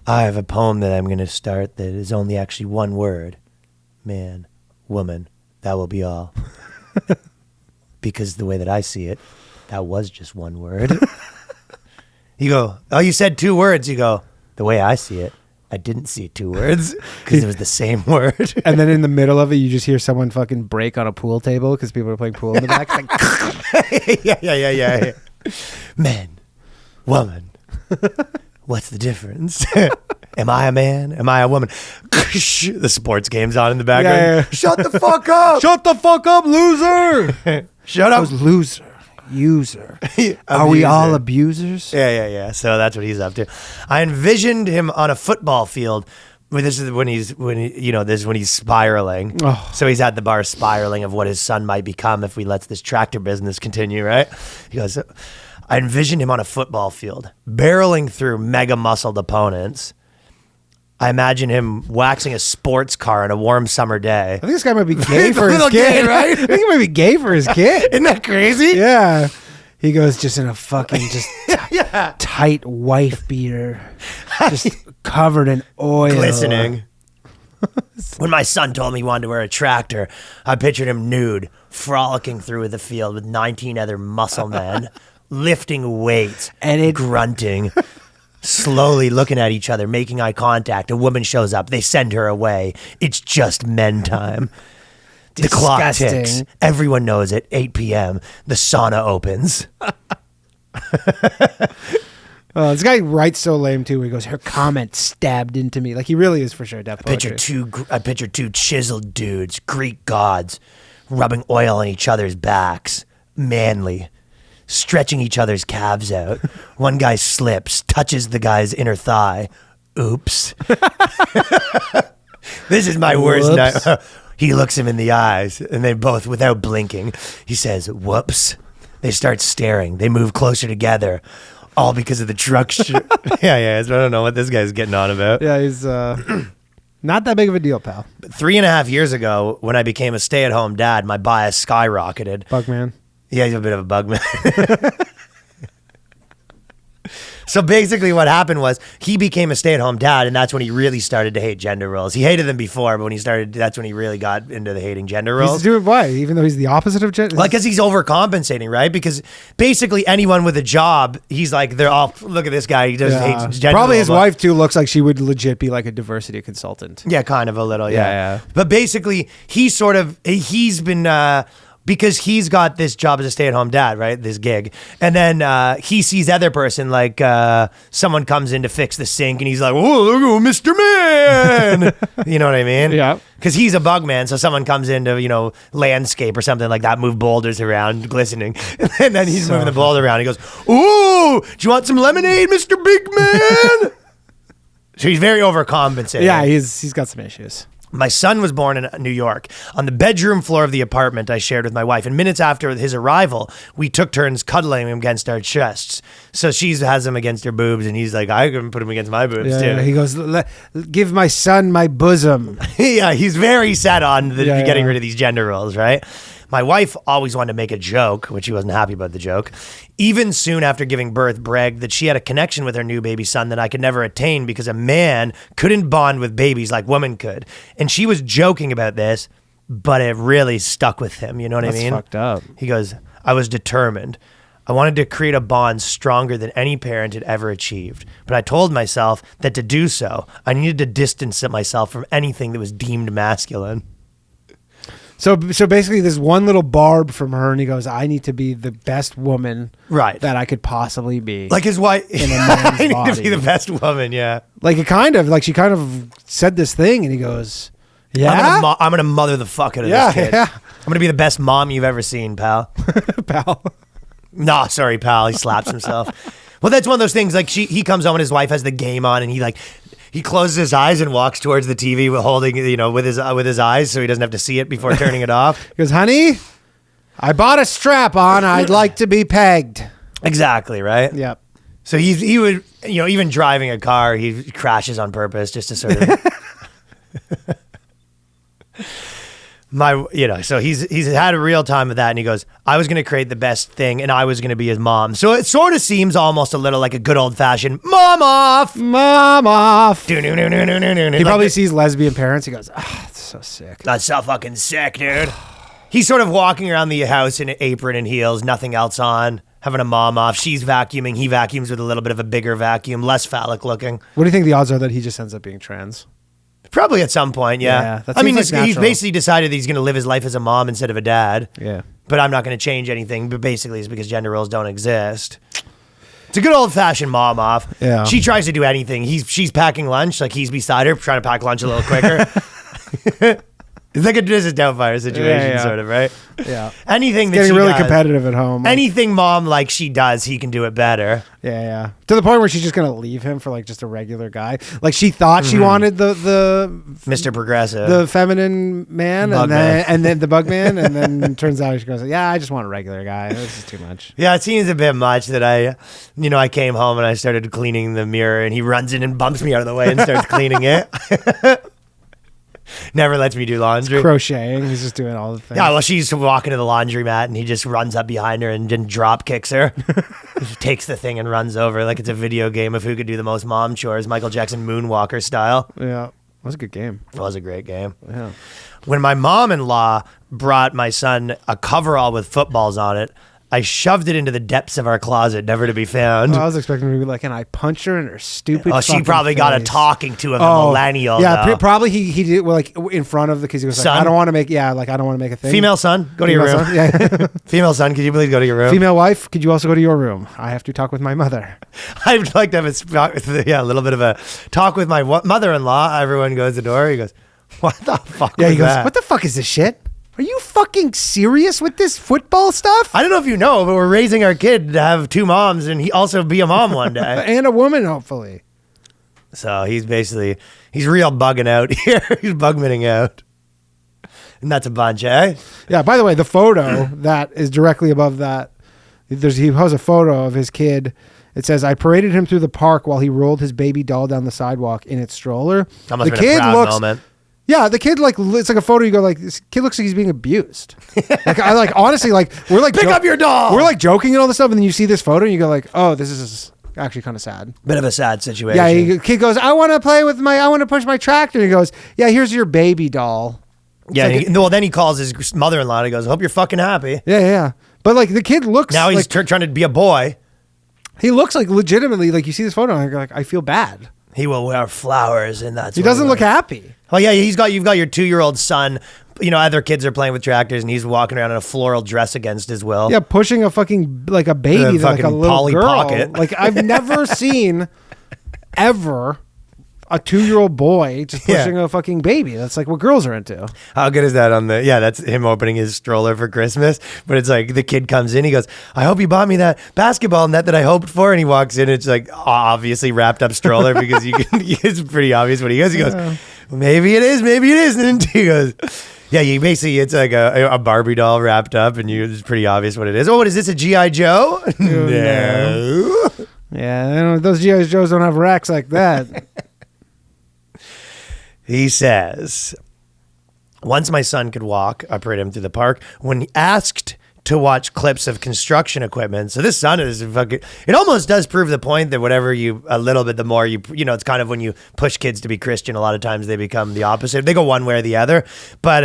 I have a poem that I'm going to start that is only actually one word. Man, woman, that will be all. Because the way that I see it, that was just one word. You go, oh, you said two words. You go, the way I see it, I didn't see two words because it was the same word. And then in the middle of it, you just hear someone fucking break on a pool table because people are playing pool in the back. It's like, yeah. Man, woman, What's the difference? Am I a man? Am I a woman? The sports game's on in the background. Yeah. Shut the fuck up. Shut the fuck up, loser. Shut up. Loser. User. Are we all abusers? Yeah. So that's what he's up to. I envisioned him on a football field. This is when he's spiraling. Oh. So he's at the bar spiraling of what his son might become if we let this tractor business continue, right? He goes, I envisioned him on a football field, barreling through mega muscled opponents. I imagine him waxing a sports car on a warm summer day. I think this guy might be gay for his Little kid, kid, right? I think he might be gay for his kid. Isn't that crazy? Yeah. He goes just in a fucking Yeah. tight wife beater, just covered in oil. Glistening. When my son told me he wanted to wear a tractor, I pictured him nude, frolicking through the field with 19 other muscle men, lifting weights and grunting, slowly looking at each other, making eye contact. A woman shows up. They send her away. It's just men time. The clock ticks. Everyone knows it. 8 p.m. The sauna opens. This guy writes so lame too. He goes, her comment stabbed into me. Like he really is for sure Depp poetry. I picture two chiseled dudes, Greek gods, rubbing oil on each other's backs, manly, stretching each other's calves out. One guy slips, touches the guy's inner thigh. Oops. This is my worst night. He looks him in the eyes, and they both, without blinking, he says, whoops. They start staring. They move closer together, all because of the truck. Yeah. So I don't know what this guy's getting on about. Yeah, he's not that big of a deal, pal. But 3.5 years ago, when I became a stay-at-home dad, my bias skyrocketed. Bugman. Yeah, he's a bit of a bugman. So basically what happened was he became a stay-at-home dad, and that's when he really started to hate gender roles. He hated them before, but that's when he really got into the hating gender roles. He's doing why? Even though he's the opposite of gender? Like, because he's overcompensating, right? Because basically anyone with a job, he's like, they're all, look at this guy, he doesn't hate gender Probably roles. his wife, too, looks like she would legit be like a diversity consultant. Yeah, kind of a little, Yeah. But basically, he's been... because he's got this job as a stay-at-home dad, right? This gig. And then he sees other person, like someone comes in to fix the sink, and he's like, "Whoa, look at Mr. Man!" You know what I mean? Yeah. Because he's a bug man, so someone comes in to, landscape or something like that, move boulders around, glistening. And then he's moving the boulder around. He goes, "Ooh, do you want some lemonade, Mr. Big Man?" So he's very overcompensating. Yeah, he's got some issues. My son was born in New York. On the bedroom floor of the apartment I shared with my wife, and minutes after his arrival, we took turns cuddling him against our chests. So she has him against her boobs, and he's like, I can put him against my boobs too. Yeah, he goes, give my son my bosom. Yeah, he's very set on getting rid of these gender roles, right? My wife always wanted to make a joke, which she wasn't happy about the joke. Even soon after giving birth, bragged that she had a connection with her new baby son that I could never attain because a man couldn't bond with babies like women could. And she was joking about this, but it really stuck with him. You know what I mean? That's fucked up. He goes, I was determined. I wanted to create a bond stronger than any parent had ever achieved. But I told myself that to do so, I needed to distance myself from anything that was deemed masculine. So basically, there's one little barb from her, and he goes, "I need to be the best woman that I could possibly be." Like his wife, in a man's I need body. to be the best woman. Yeah, like she kind of said this thing, and he goes, "Yeah, I'm gonna mother the fuck out of this kid. Yeah. I'm gonna be the best mom you've ever seen, pal." pal. Nah, sorry, pal. He slaps himself. Well, that's one of those things. Like he comes home and his wife has the game on, and he closes his eyes and walks towards the TV holding, with his eyes so he doesn't have to see it before turning it off. He goes, "Honey, I bought a strap on. I'd like to be pegged." Exactly, right? Yep. So he would, even driving a car, he crashes on purpose just to sort of... So he's had a real time with that, and he goes, I was going to create the best thing, and I was going to be his mom. So it sort of seems almost a little like a good old-fashioned mom off. Mom off. He He probably sees lesbian parents. He goes, that's so sick. That's so fucking sick, dude. He's sort of walking around the house in an apron and heels, nothing else on, having a mom off. She's vacuuming. He vacuums with a little bit of a bigger vacuum, less phallic looking. What do you think the odds are that he just ends up being trans? Probably at some point, yeah. That I mean, seems like he's natural. basically decided that he's going to live his life as a mom instead of a dad. Yeah. But I'm not going to change anything. But basically, it's because gender roles don't exist. It's a good old fashioned mom off. Yeah. She tries to do anything. She's packing lunch, like he's beside her, trying to pack lunch a little quicker. It's like a Mrs. Doubtfire situation, sort of, right? Yeah. Anything It's getting really competitive at home. Anything mom like she does, he can do it better. Yeah. To the point where she's just gonna leave him for like just a regular guy. Like she thought she wanted the Mr. Progressive, the feminine man, and then the bug man, and then turns out she goes, yeah, I just want a regular guy. This is too much. Yeah, it seems a bit much that I came home and I started cleaning the mirror, and he runs in and bumps me out of the way and starts cleaning it. Never lets me do laundry. It's crocheting. He's just doing all the things. Yeah, well, she's walking to the laundromat and he just runs up behind her and then drop kicks her. He takes the thing and runs over like it's a video game of who could do the most mom chores, Michael Jackson Moonwalker style. Yeah, it was a good game. It was a great game. Yeah. When my mom-in-law brought my son a coverall with footballs on it, I shoved it into the depths of our closet, never to be found. I was expecting her to be like, and I punched her in her stupid. Oh, she probably got a talking to of the millennial. Yeah, probably he did like in front of the because he was like, son? I don't want to make a thing. Female son, go to your room. Son? Yeah. Female son, could you please go to your room? Female wife, could you also go to your room? I have to talk with my mother. I'd like to have a little bit of a talk with my mother-in-law. Everyone goes to the door. He goes, what the fuck was he goes, that? what the fuck is this shit? Are you fucking serious with this football stuff? I don't know if you know, but we're raising our kid to have two moms and he also be a mom one day. And a woman, hopefully. So he's real bugging out here. He's bugmaning out. And that's a bunch, eh? Yeah, by the way, the photo that is directly above that, he has a photo of his kid. It says, I paraded him through the park while he rolled his baby doll down the sidewalk in its stroller. That must have been a proud moment. Yeah, the kid it's like a photo. You go like, this kid looks like he's being abused. Honestly, we're like pick up your doll. We're like joking and all this stuff, and then you see this photo and you go like, oh, this is actually kind of sad. Bit of a sad situation. Yeah, kid goes, I want to push my tractor. And he goes, yeah, here's your baby doll. Yeah, then he calls his mother-in-law and he goes, I hope you're fucking happy. Yeah. But like the kid looks now he's trying to be a boy. He looks like legitimately like you see this photo and you're like, I feel bad. He will wear flowers and that's he doesn't look happy. Oh yeah, you've got your 2-year-old son. Other kids are playing with tractors and he's walking around in a floral dress against his will. Yeah, pushing a fucking like a baby, like a little Polly girl. Pocket. Like I've never seen ever a 2-year-old boy just pushing a fucking baby. That's like what girls are into. How good is that that's him opening his stroller for Christmas. But it's like the kid comes in, he goes, I hope you bought me that basketball net that I hoped for. And he walks in, it's like obviously wrapped up stroller because it's pretty obvious what he goes. He goes, well, maybe it is, maybe it isn't. He goes, yeah, it's like a Barbie doll wrapped up and it's pretty obvious what it is. Oh, what is this, a G.I. Joe? No. Yeah, those G.I. Joes don't have racks like that. He says, once my son could walk, I paraded him through the park. When he asked to watch clips of construction equipment, so this son is fucking, it almost does prove the point that whatever a little bit, the more it's kind of when you push kids to be Christian, a lot of times they become the opposite. They go one way or the other. But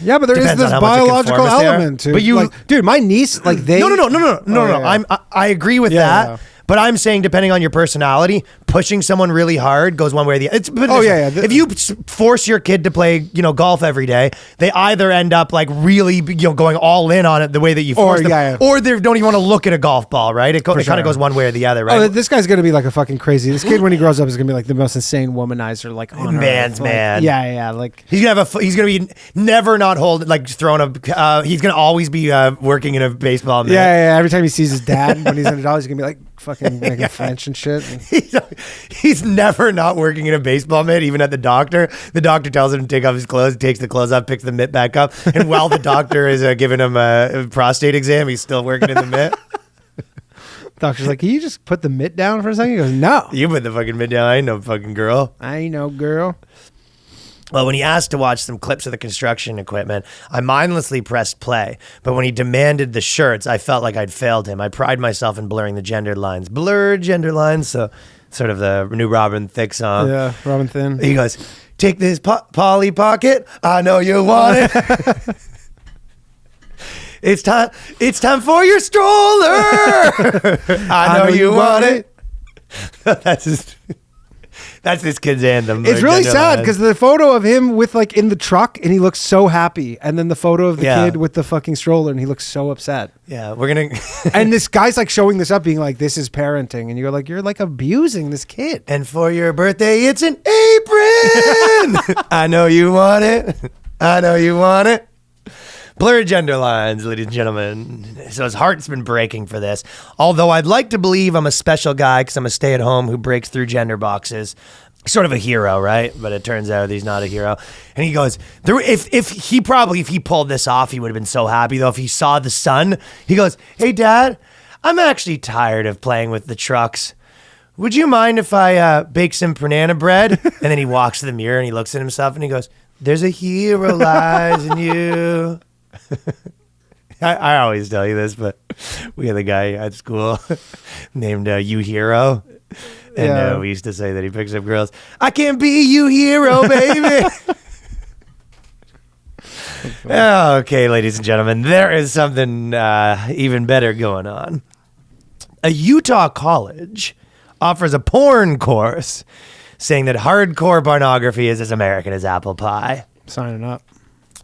yeah, but there is this biological element to. But dude, my niece, like they. No. I agree with that. Yeah. But I'm saying, depending on your personality, pushing someone really hard goes one way or the other. If you force your kid to play, golf every day, they either end up like really, going all in on it the way that you force them, or they don't even want to look at a golf ball, right? It kind of goes one way or the other, right? Oh, this guy's gonna be like a fucking crazy. This kid when he grows up is gonna be like the most insane womanizer, like on man's earth. Man. Yeah, like he's gonna be never not holding, like throwing a. He's gonna always be working in a baseball mitt. Yeah. Every time he sees his dad when he's in a doll, he's gonna be like fucking making French and shit. He's never not working in a baseball mitt, even at the doctor. The doctor tells him to take off his clothes, he takes the clothes off, picks the mitt back up, and while the doctor is giving him a prostate exam, he's still working in the mitt. Doctor's like, can you just put the mitt down for a second? He goes, no. You put the fucking mitt down. I ain't no fucking girl. I ain't no girl. Well, when he asked to watch some clips of the construction equipment, I mindlessly pressed play. But when he demanded the shirts, I felt like I'd failed him. I pride myself in blurring the gender lines. Blur gender lines. So sort of the new Robin Thicke song. Yeah, Robin Thicke. He goes, take this Polly Pocket. I know you want it. It's time for your Stroller. I know you want it. That's That's this kid's anthem. It's really sad because the photo of him with like in the truck and he looks so happy, and then the photo of the kid with the fucking stroller and he looks so upset. Yeah, we're gonna. And this guy's like showing this up, being like, "This is parenting," and you're like, "You're like abusing this kid." And for your birthday, it's an apron. I know you want it. I know you want it. Blurred gender lines, ladies and gentlemen. So his heart's been breaking for this. Although I'd like to believe I'm a special guy because I'm a stay-at-home who breaks through gender boxes. Sort of a hero, right? But it turns out he's not a hero. And he goes, if he pulled this off, he would have been so happy. Though if he saw the son, he goes, "Hey, Dad, I'm actually tired of playing with the trucks. Would you mind if I bake some banana bread?" And then he walks to the mirror and he looks at himself and he goes, "There's a hero lies in you." I always tell you this, but we had a guy at school named You Hero. And we used to say that he picks up girls. "I can be you hero, baby." Okay, ladies and gentlemen, there is something even better going on. A Utah college offers a porn course saying that hardcore pornography is as American as apple pie. Signing up.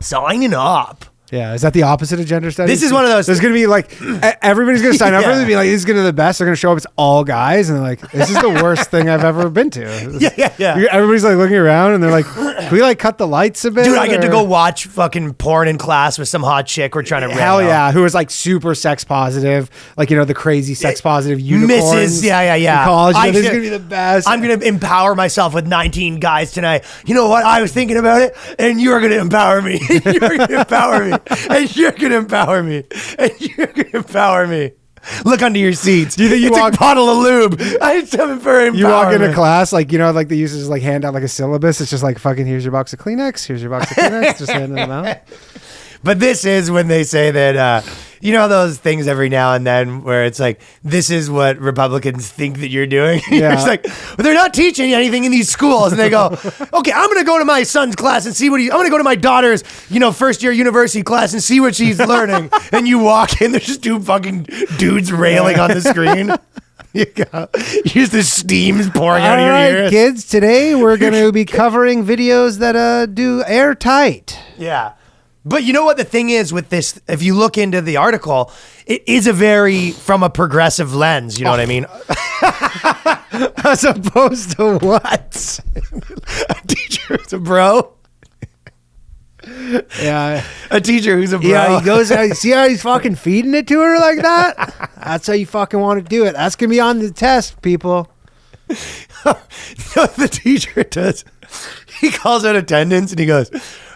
Signing up. Yeah, is that the opposite of gender studies? This is one of those. There's going to be like, everybody's going to sign up for it and be like, this is going to be the best. They're going to show up, it's all guys. And they're like, this is the worst thing I've ever been to. Yeah. Everybody's like looking around and they're like, can we like cut the lights a bit? Dude, I get to go watch fucking porn in class with some hot chick we're trying to Hell yeah, who is like super sex positive. Like, you know, the crazy sex positive unicorns. Mrs. Yeah. In college. This is going to be the best. I'm going to empower myself with 19 guys tonight. You know what? I was thinking about it and you're going to empower me. You're going to empower me. And you're going to empower me. And you're going to empower me. Look under your seats. Do you think you it's walk a bottle of lube? I just haven't for empowerment. You walk into class, like, you know, like they used to just like hand out like a syllabus. It's just like, fucking, here's your box of Kleenex. Here's your box of Kleenex. Just handing them out. But this is when they say that, you know, those things every now and then where it's like, this is what Republicans think that you're doing. Yeah. It's like, well, they're not teaching you anything in these schools. And they go, okay, I'm going to go to my son's class and see what I'm going to go to my daughter's, you know, first year university class and see what she's learning. And you walk in, there's just two fucking dudes railing on the screen. You go, just the steam's pouring out of your ears. Kids, today we're going to be covering videos that do airtight. Yeah. But you know what the thing is with this, if you look into the article, it is a very, from a progressive lens, you know what I mean? As opposed to what? A teacher who's a bro. Yeah. A teacher who's a bro. Yeah, he goes, see how he's fucking feeding it to her like that? That's how you fucking want to do it. That's going to be on the test, people. No, the teacher does. He calls out attendance and he goes,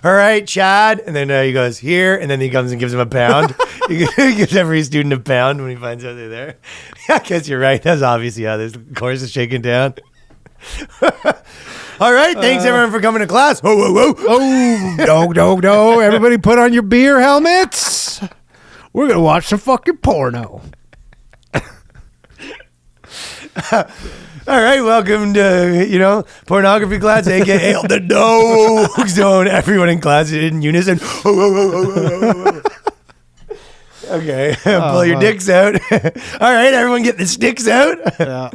"All right, Chad." And then he goes, "Here." And then he comes and gives him a pound. He gives every student a pound when he finds out they're there. I guess you're right. That's obviously how this course is shaken down. All right. Thanks, everyone, for coming to class. Whoa, whoa, whoa. Oh, no. Everybody put on your beer helmets. We're going to watch some fucking porno. All right, welcome to, you know, pornography class, aka the no zone. Everyone in class in unison. Okay, pull your dicks out. All right, everyone get the sticks out. Yeah.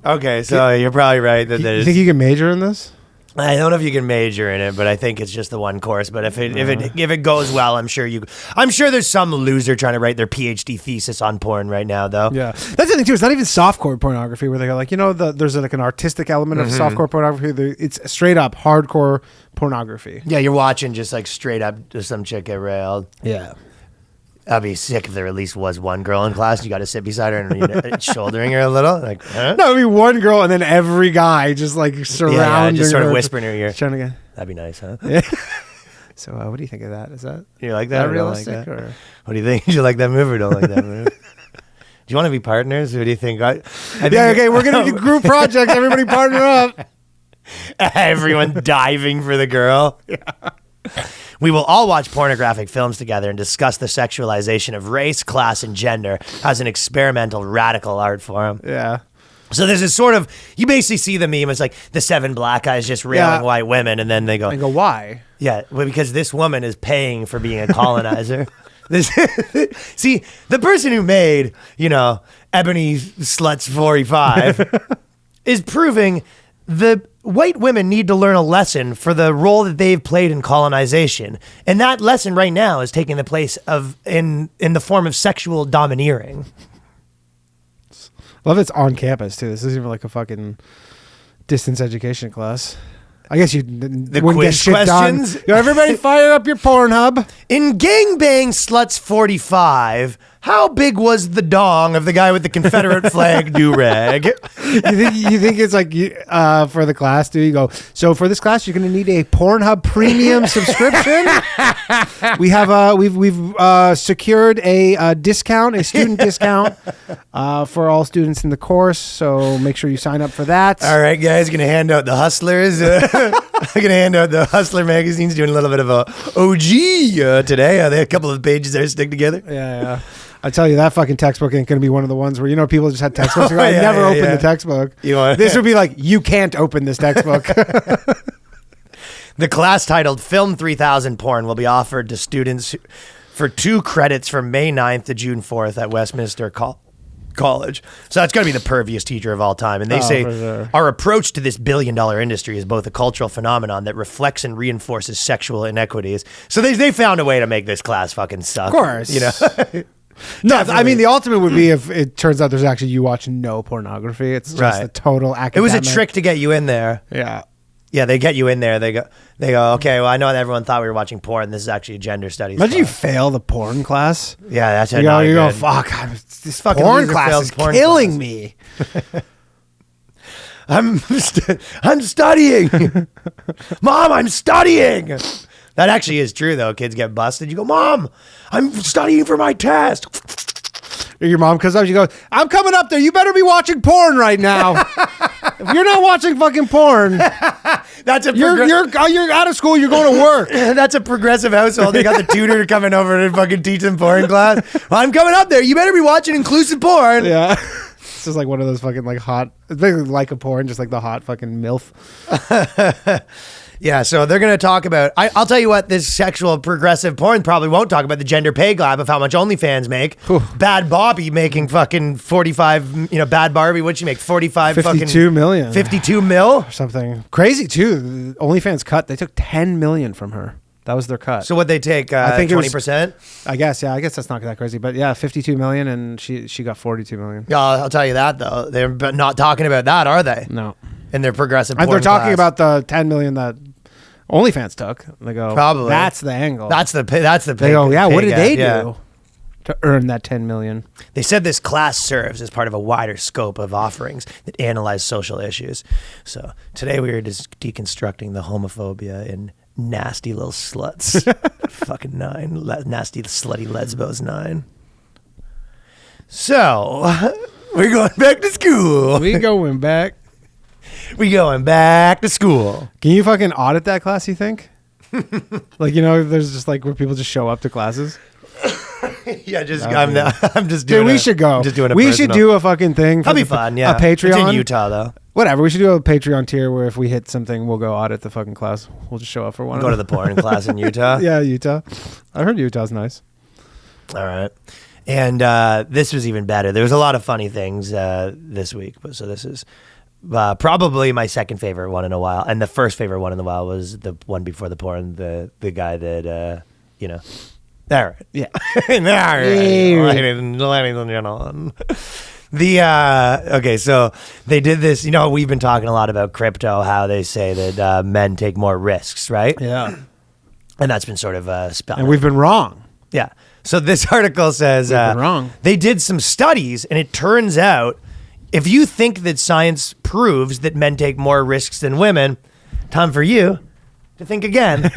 Okay, so you're probably right that You there's. think you can major in this? I don't know if you can major in it, but I think it's just the one course. But if it goes well, I'm sure there's some loser trying to write their PhD thesis on porn right now, though. Yeah, that's the thing too. It's not even softcore pornography where they go like, you know, there's like an artistic element of softcore pornography. It's straight up hardcore pornography. Yeah, you're watching just like straight up just some chick get railed. Yeah. I'd be sick if there at least was one girl in class. You got to sit beside her and shouldering her a little. Like, huh? No, I mean one girl and then every guy just like surrounding just sort of her, whispering in her ear. trying to get. That'd be nice, huh? Yeah. So what do you think of that? Is that You like that? Or don't like realistic? that? Or? What do you think? Do you like that move or don't like that move? Do you want to be partners? What do you think? I think Yeah, okay, we're gonna do group projects. Everybody partner up. Everyone diving for the girl. Yeah. We will all watch pornographic films together and discuss the sexualization of race, class, and gender as an experimental, radical art form. Yeah. So there's this sort of, you basically see the meme, it's like the 7 black guys just railing white women, and then they go, why? yeah, well, because this woman is paying for being a colonizer. See, the person who made, you know, Ebony Sluts 45 is proving the white women need to learn a lesson for the role that they've played in colonization. And that lesson right now is taking the place of in the form of sexual domineering. Love it's on campus too. This isn't even like a fucking distance education class. I guess you the wouldn't quiz get shit questions. done. Yo, everybody fire up your Pornhub. In Gangbang Sluts 45, how big was the dong of the guy with the Confederate flag do-rag? You think it's like for the class, do you go, so for this class, you're going to need a Pornhub premium subscription. We've secured a discount, a student discount for all students in the course. So make sure you sign up for that. All right, guys, going to hand out the Hustlers. I'm going to hand out the Hustler magazines, doing a little bit of a OG today. They have a couple of pages there stick together. Yeah. I tell you, that fucking textbook ain't going to be one of the ones where, people just had textbooks. I never opened the textbook. This would be like, you can't open this textbook. The class titled Film 3000 Porn will be offered to students for 2 credits from May 9th to June 4th at Westminster College. So that's got to be the perviest teacher of all time. And they say, sure. Our approach to this billion-dollar industry is both a cultural phenomenon that reflects and reinforces sexual inequities. So they found a way to make this class fucking suck. Of course. No, I mean, the ultimate would be if it turns out there's actually, you watch no pornography. It's just a total academic. It was a trick to get you in there. Yeah. Yeah, they get you in there. They go, okay, well, I know that everyone thought we were watching porn. This is actually a gender studies Imagine class. you fail the porn class. Yeah, that's You go, fuck, this fucking porn loser class failed is porn killing class. me. I'm studying. Mom, I'm studying. That actually is true, though. Kids get busted. You go, Mom, I'm studying for my test. Your mom comes up, she goes, I'm coming up there. You better be watching porn right now. If you're not watching fucking porn, that's a you're out of school. You're going to work. That's a progressive household. They got the tutor coming over to fucking teach them porn class. Well, I'm coming up there. You better be watching inclusive porn. Yeah. It's just like one of those fucking like hot, it's basically like a porn, just like the hot fucking MILF. Yeah, so they're going to talk about, I'll tell you what, this sexual progressive porn probably won't talk about the gender pay gap of how much OnlyFans make. Bad Bobby making fucking 45, Bad Barbie, what'd she make? 52 million. 52 mil? Or something. Crazy too. OnlyFans cut, they took 10 million from her. That was their cut. So what they take, I think 20%? I guess that's not that crazy. But yeah, 52 million and she got 42 million. Yeah, I'll tell you that though. They're not talking about that, are they? No. In their progressive porn They're talking class. about the 10 million that OnlyFans took. They go, probably. That's the angle. That's the pay. They go, yeah, what did they do Yeah. to earn that 10 million? They said this class serves as part of a wider scope of offerings that analyze social issues. So today we are just deconstructing the homophobia in nasty little sluts. Fucking 9. Nasty slutty lesbos 9. So we're going back to school. We going back. We going back to school. Can you fucking audit that class, you think? Like, there's just like where people just show up to classes. Yeah, I'm just doing. Dude, we should go. I'm just doing a we personal. should do a fucking thing. That'd be fun. Yeah, a Patreon. It's in Utah though. Whatever. We should do a Patreon tier where if we hit something, we'll go audit the fucking class. We'll just show up for one. Go to the porn class in Utah. Yeah, Utah. I heard Utah's nice. All right. And this was even better. There was a lot of funny things this week. So this is probably my second favorite one in a while. And the first favorite one in a while was the one before the porn, the guy that, All right. Yeah. All right. Ladies and gentlemen. Okay, so they did this. We've been talking a lot about crypto, how they say that men take more risks, right? Yeah. And that's been sort of spelled. And we've been wrong. Yeah. So this article says We've been wrong. They did some studies, and it turns out if you think that science proves that men take more risks than women, time for you to think again.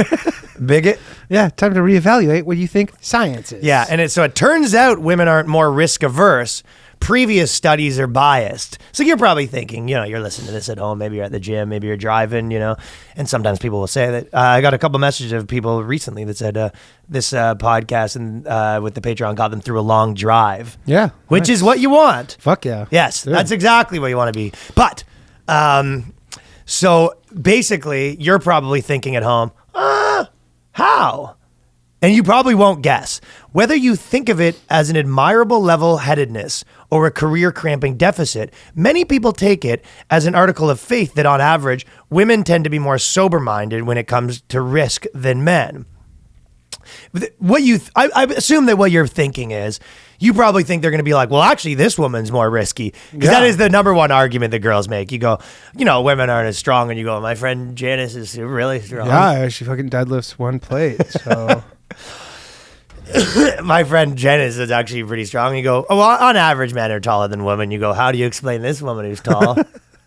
Bigot. Yeah, time to reevaluate what you think science is. Yeah, and it turns out women aren't more risk averse. Previous studies are biased. So you're probably thinking, you're listening to this at home, maybe you're at the gym, maybe you're driving, and sometimes people will say that. I got a couple messages of people recently that said this podcast and with the Patreon got them through a long drive. Yeah. Which is what you want. Fuck yeah. Yes, Dude. That's exactly what you want to be. But, so basically you're probably thinking at home, how? and you probably won't guess. Whether you think of it as an admirable level-headedness or a career-cramping deficit, many people take it as an article of faith that on average, women tend to be more sober-minded when it comes to risk than men. I assume that what you're thinking is, you probably think they're going to be like, well, actually, this woman's more risky. Because that is the number one argument that girls make. You go, women aren't as strong. And you go, my friend Janice is really strong. Yeah, she fucking deadlifts one plate. So my friend Janice is actually pretty strong. You go, oh, well, on average, men are taller than women. You go, how do you explain this woman who's tall?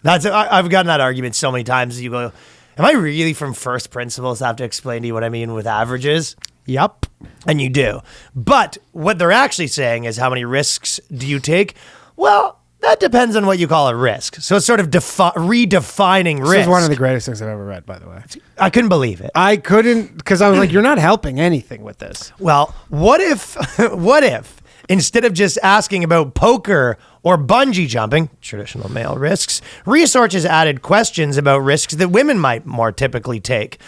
I've gotten that argument so many times. You go, am I really from first principles to have to explain to you what I mean with averages? Yep. And you do. But what they're actually saying is, how many risks do you take? Well, that depends on what you call a risk. So it's sort of redefining risk. This is one of the greatest things I've ever read, by the way. I couldn't believe it. I couldn't, because I was like, you're not helping anything with this. Well, what if instead of just asking about poker or bungee jumping, traditional male risks, researchers added questions about risks that women might more typically take?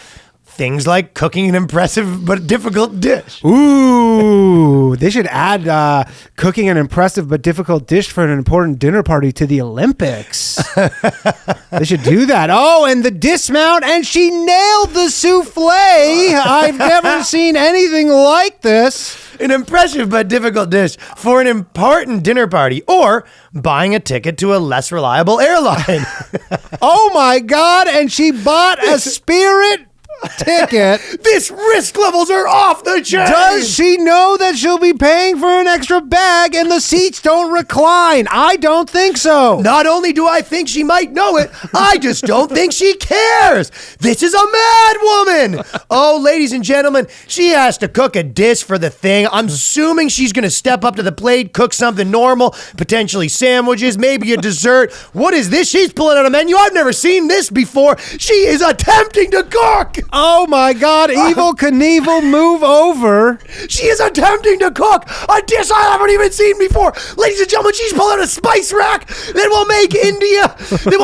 Things like cooking an impressive but difficult dish. Ooh, they should add cooking an impressive but difficult dish for an important dinner party to the Olympics. They should do that. Oh, and the dismount, and she nailed the souffle. I've never seen anything like this. An impressive but difficult dish for an important dinner party, or buying a ticket to a less reliable airline. Oh my God, and she bought a Spirit ticket. This risk levels are off the chain. Does she know that she'll be paying for an extra bag and the seats don't recline? I don't think so. Not only do I think she might know it, I just don't think she cares. This is a mad woman. Oh, ladies and gentlemen, she has to cook a dish for the thing. I'm assuming she's going to step up to the plate, cook something normal, potentially sandwiches, maybe a dessert. What is this? She's pulling out a menu. I've never seen this before. She is attempting to cook. Oh my God, Evel Knievel, move over. She is attempting to cook a dish I haven't even seen before. Ladies and gentlemen, she's pulling out a spice rack that will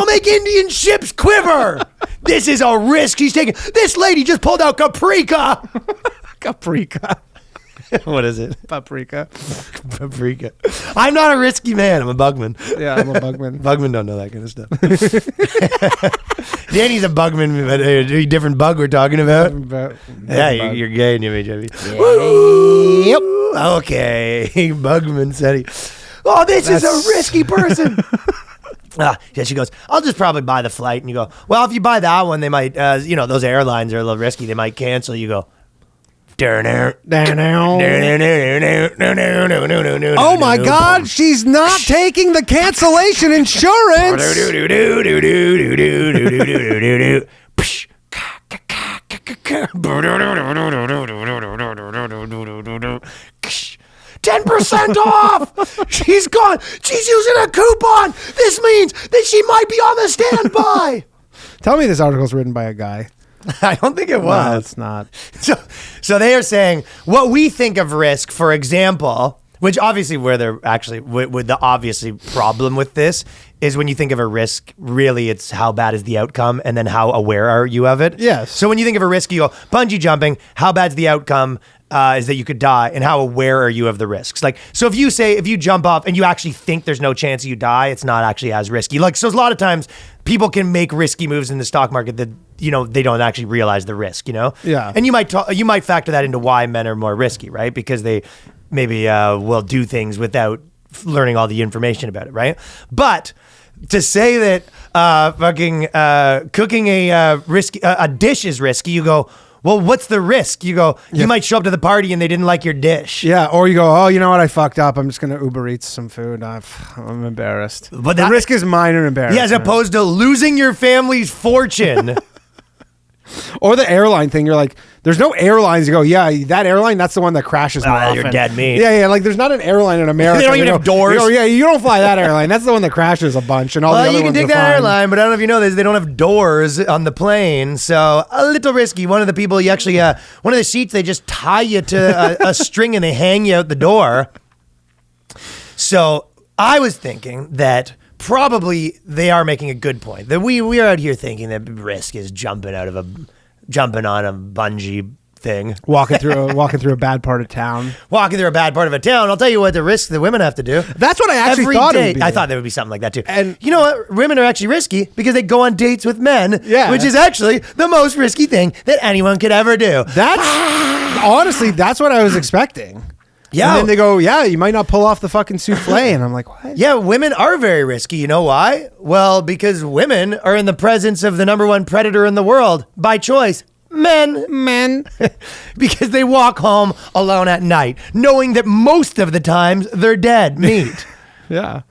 make Indian ships quiver. This is a risk she's taking. This lady just pulled out paprika. Paprika. What is it? Paprika. Paprika. I'm not a risky man. I'm a bugman. Yeah, I'm a bugman. Bugmen don't know that kind of stuff. Danny's a bugman, but a different bug we're talking about. You're gay and you HIV. Yep. Okay. Bugman said he. Oh, this is a risky person. Yeah, she goes, I'll just probably buy the flight. And you go, well, if you buy that one, they might, those airlines are a little risky. They might cancel. You go, oh my God, she's not taking the cancellation insurance. $10 off. She's gone. She's using a coupon. This means that she might be on the standby. Tell me this article's written by a guy. I don't think it was. No, it's not. So they are saying what we think of risk, for example, which obviously where they're actually with the obviously problem with this is when you think of a risk, really it's how bad is the outcome and then how aware are you of it? Yes. So when you think of a risk, you go bungee jumping, how bad's the outcome? Is that you could die, and how aware are you of the risks? Like, so if you jump off and you actually think there's no chance you die, it's not actually as risky. Like, so a lot of times people can make risky moves in the stock market that, they don't actually realize the risk, Yeah. And you might factor that into why men are more risky, right? Because they maybe will do things without learning all the information about it, right? But to say that cooking a dish is risky, you go, well, what's the risk? You go, you might show up to the party and they didn't like your dish. Yeah, or you go, oh, you know what? I fucked up. I'm just going to Uber Eats some food. I'm embarrassed. But the risk is minor embarrassment. Yeah, as opposed to losing your family's fortune. Or the airline thing. You're like, there's no airlines. You go, yeah, that airline, that's the one that crashes more often. You're dead meat. Yeah, like there's not an airline in America. They don't even have doors. You go, yeah, you don't fly that airline. That's the one that crashes a bunch. And all the other you can ones take are that fine. airline, but I don't know if you know this, they don't have doors on the plane. So a little risky. One of the people, you actually, one of the seats, they just tie you to a string and they hang you out the door. So I was thinking that probably they are making a good point. That we are out here thinking that risk is jumping on a bungee thing. Walking through a bad part of town. Walking through a bad part of a town. I'll tell you what the risk the women have to do. That's what I actually Every thought it day, would be. I thought there would be something like that too. And you know what? Women are actually risky because they go on dates with men, Yeah. which is actually the most risky thing that anyone could ever do. That's honestly, that's what I was expecting. Yeah. And then they go, yeah, you might not pull off the fucking souffle. And I'm like, what? Yeah, women are very risky. You know why? Well, because women are in the presence of the number one predator in the world by choice. Men. Because they walk home alone at night, knowing that most of the times they're dead meat. Yeah.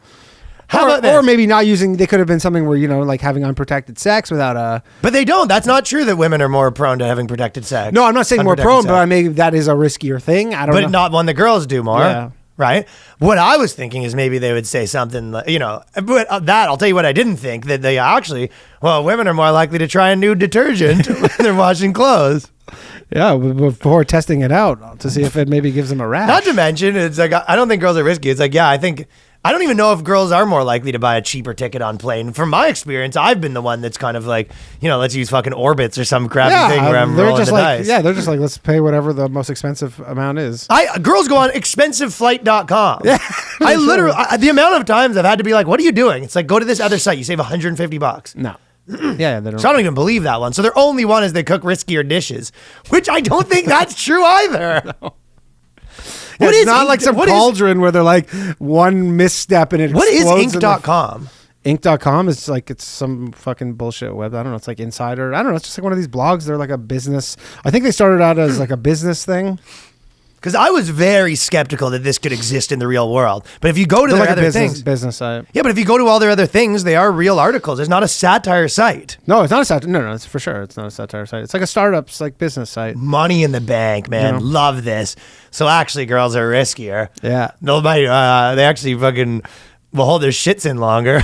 How about this? Or maybe not using, they could have been something where, you know, like having unprotected sex without a... But they don't. That's not true that women are more prone to having protected sex. No, I'm not saying more Unprotected prone, sex. but maybe that is a riskier thing. I don't know. But not one the girls do more. Yeah. Right? What I was thinking is maybe they would say something like, you know, but that, I'll tell you what I didn't think, that they actually, well, women are more likely to try a new detergent when they're washing clothes. Yeah, before testing it out to see if it maybe gives them a rash. Not to mention, it's like, I don't think girls are risky. It's like, yeah, I don't even know if girls are more likely to buy a cheaper ticket on plane. From my experience, I've been the one that's kind of like, you know, let's use fucking Orbitz or some crappy thing where I'm rolling just the like, dice. yeah, they're just like, let's pay whatever the most expensive amount is. Girls go on expensiveflight.com. Yeah, I literally, the amount of times I've had to be like, what are you doing? It's like, go to this other site. You save $150. No. Yeah, they don't. So I don't even believe that one. So their only one is they cook riskier dishes, which I don't think that's true either. No. It's not like some cauldron where they're like one misstep and it What is explodes. ink.com? Ink.com is like, it's some fucking bullshit web. I don't know. It's like Insider. I don't know. It's just like one of these blogs. They're like a business. I think they started out as like a business thing. Because I was very skeptical that this could exist in the real world. But if you go to They're their like a other business site. yeah, but if you go to all their other things, they are real articles. It's not a satire site. No, it's not a satire. No, it's for sure. It's not a satire site. It's like a startup's like business site. Money in the bank, man. Yeah. Love this. So actually, girls are riskier. Yeah. They actually fucking will hold their shits in longer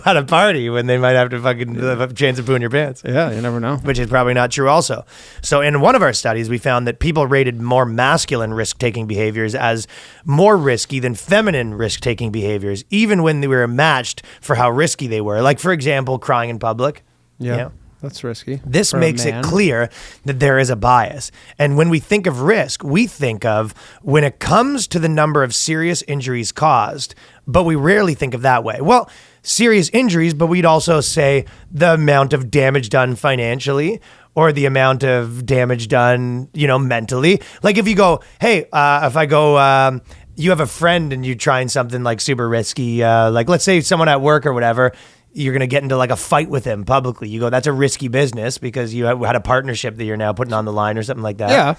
at a party when they might have to fucking have a chance of pooing your pants. Yeah, you never know. Which is probably not true also. So in one of our studies, we found that people rated more masculine risk-taking behaviors as more risky than feminine risk-taking behaviors, even when they were matched for how risky they were. Like, for example, crying in public. Yeah. That's risky. This for a makes it man. clear that there is a bias. And when we think of risk, we think of when it comes to the number of serious injuries caused, but we rarely think of that way. Well, serious injuries, but we'd also say the amount of damage done financially or the amount of damage done, you know, mentally. Like if you go, hey, if I go, you have a friend and you're trying something like super risky, like let's say someone at work or whatever, you're going to get into like a fight with him publicly. You go, that's a risky business because you had a partnership that you're now putting on the line or something like that. Yeah.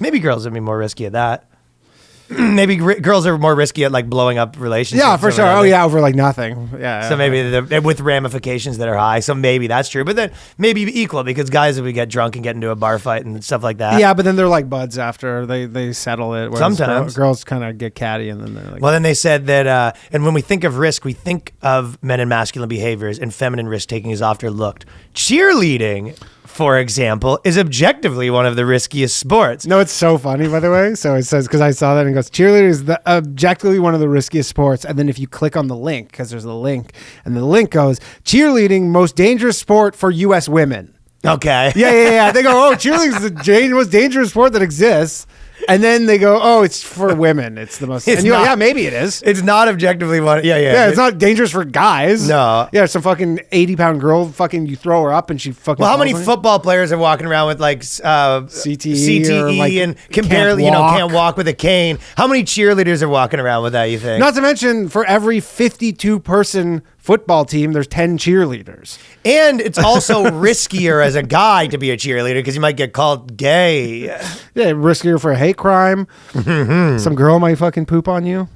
Maybe girls would be more risky at that. Maybe girls are more risky at like blowing up relationships. Yeah, for or sure. whatever. Oh, yeah, over like nothing. Yeah. So maybe with ramifications that are high. So maybe that's true. But then maybe equal because guys would get drunk and get into a bar fight and stuff like that. Yeah, but then they're like buds after they settle it. whereas Sometimes. girls kind of get catty and then they're like. Well, then they said that, and when we think of risk, we think of men and masculine behaviors, and feminine risk taking is often looked. Cheerleading, for example, is objectively one of the riskiest sports. No, it's so funny, by the way. So it says, because I saw that and it goes, cheerleading is objectively one of the riskiest sports. And then if you click on the link, because there's a link, and the link goes, cheerleading, most dangerous sport for U.S. women. Okay. Yeah. They go, oh, cheerleading is the most dangerous sport that exists. And then they go, oh, it's for women. It's the most. It's and you go, not. yeah, maybe it is. It's not objectively one. Yeah. Yeah, it's not dangerers for guys. No. Yeah, some fucking 80-pound girl, fucking you throw her up and she fucking. Well, how many falls on you. football players are walking around with like CTE or, like, and can barely, walk. can't walk with a cane? How many cheerleaders are walking around with that, you think? Not to mention, for every 52-person football team, there's 10 cheerleaders. And it's also riskier as a guy to be a cheerleader because you might get called gay. Yeah, riskier for a hate crime. Some girl might fucking poop on you.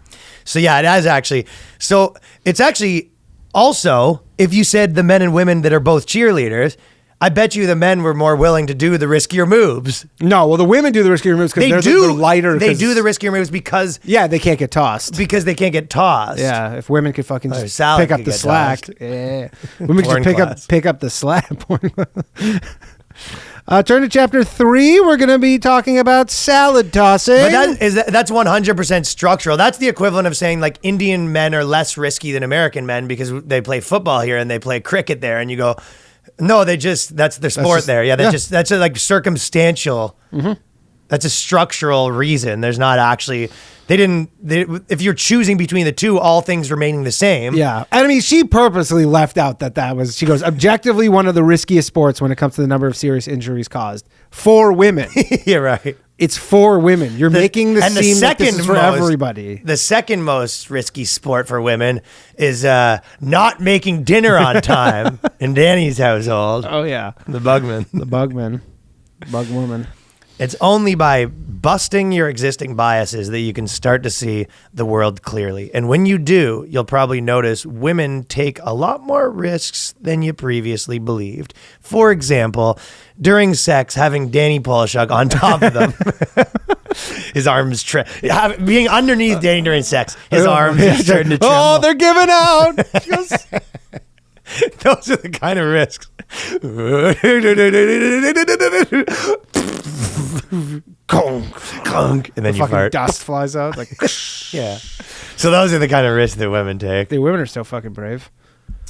So yeah, it has actually. So it's actually also, if you said the men and women that are both cheerleaders, I bet you the men were more willing to do the riskier moves. No, well, the women do the riskier moves because they're lighter. They do the riskier moves because they can't get tossed. Because they can't get tossed. Yeah, if women could fucking just salad pick up could the get slack. tossed. Yeah, women could Porn just pick up the slack. Turn to chapter 3. We're going to be talking about salad tossing. But that's 100% structural. That's the equivalent of saying like Indian men are less risky than American men because they play football here and they play cricket there. And you go, No, that's their sport there. Yeah, that's a, like circumstantial. That's a structural reason. There's not actually. If you're choosing between the two, all things remaining the same. Yeah. And I mean, she purposely left out that was, she goes, objectively one of the riskiest sports when it comes to the number of serious injuries caused for women. Yeah, right. It's for women. You're making this seem like this is for everybody. The second most risky sport for women is not making dinner on time in Danny's household. Oh, yeah. The Bugman. The Bugman. Bug woman. It's only by busting your existing biases that you can start to see the world clearly. And when you do, you'll probably notice women take a lot more risks than you previously believed. For example, during sex, having Danny Polishuk on top of them, his arms, being underneath Danny during sex, his arms are starting to tremble. Oh, they're giving out. Those are the kind of risks. Conk, and then you fart. Dust flies out. Like, yeah. So those are the kind of risks that women take. The women are so fucking brave.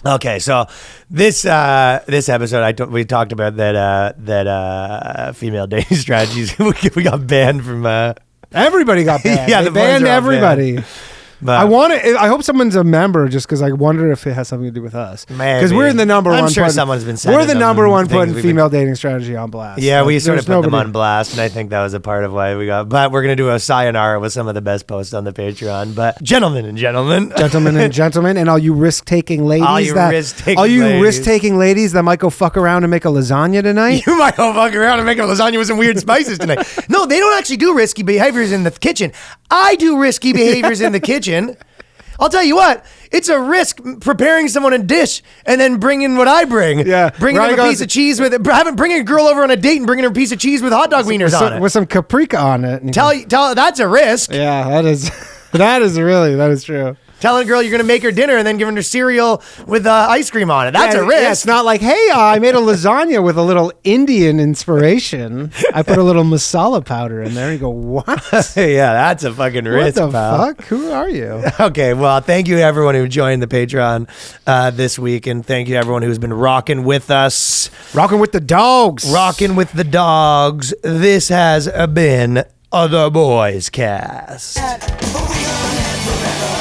Okay, so this episode, we talked about that female dating strategies. We got banned from. Everybody got banned. Yeah, they banned everybody. Banned. I hope someone's a member, just because I wonder if it has something to do with us. Because we're in the number one. I'm sure someone's been sending We're the number one putting been... female dating strategy on blast. Yeah, we sort of put them on blast, and I think that was a part of why we got. But we're gonna do a sayonara with some of the best posts on the Patreon. But gentlemen, and all you risk-taking ladies, risk-taking ladies that might go fuck around and make a lasagna tonight. You might go fuck around and make a lasagna with some weird spices tonight. No, they don't actually do risky behaviors in the kitchen. I do risky behaviors in the kitchen. I'll tell you what, it's a risk preparing someone a dish and then bringing what I bring. Yeah. Bringing them a piece of cheese with it. Bringing a girl over on a date and bringing her a piece of cheese with hot dog wieners on it. With some paprika on it. Tell that's a risk. Yeah, that is true. Telling a girl you're going to make her dinner and then giving her cereal with ice cream on it. That's a risk. Yeah, it's not like, hey, I made a lasagna with a little Indian inspiration. I put a little masala powder in there. You go, what? Yeah, that's a fucking risk, What the pal. fuck? Who are you? Okay, well, thank you to everyone who joined the Patreon this week. And thank you to everyone who's been rocking with us. Rocking with the dogs. Rocking with the dogs. This has been the Boyscast. We gonna live forever.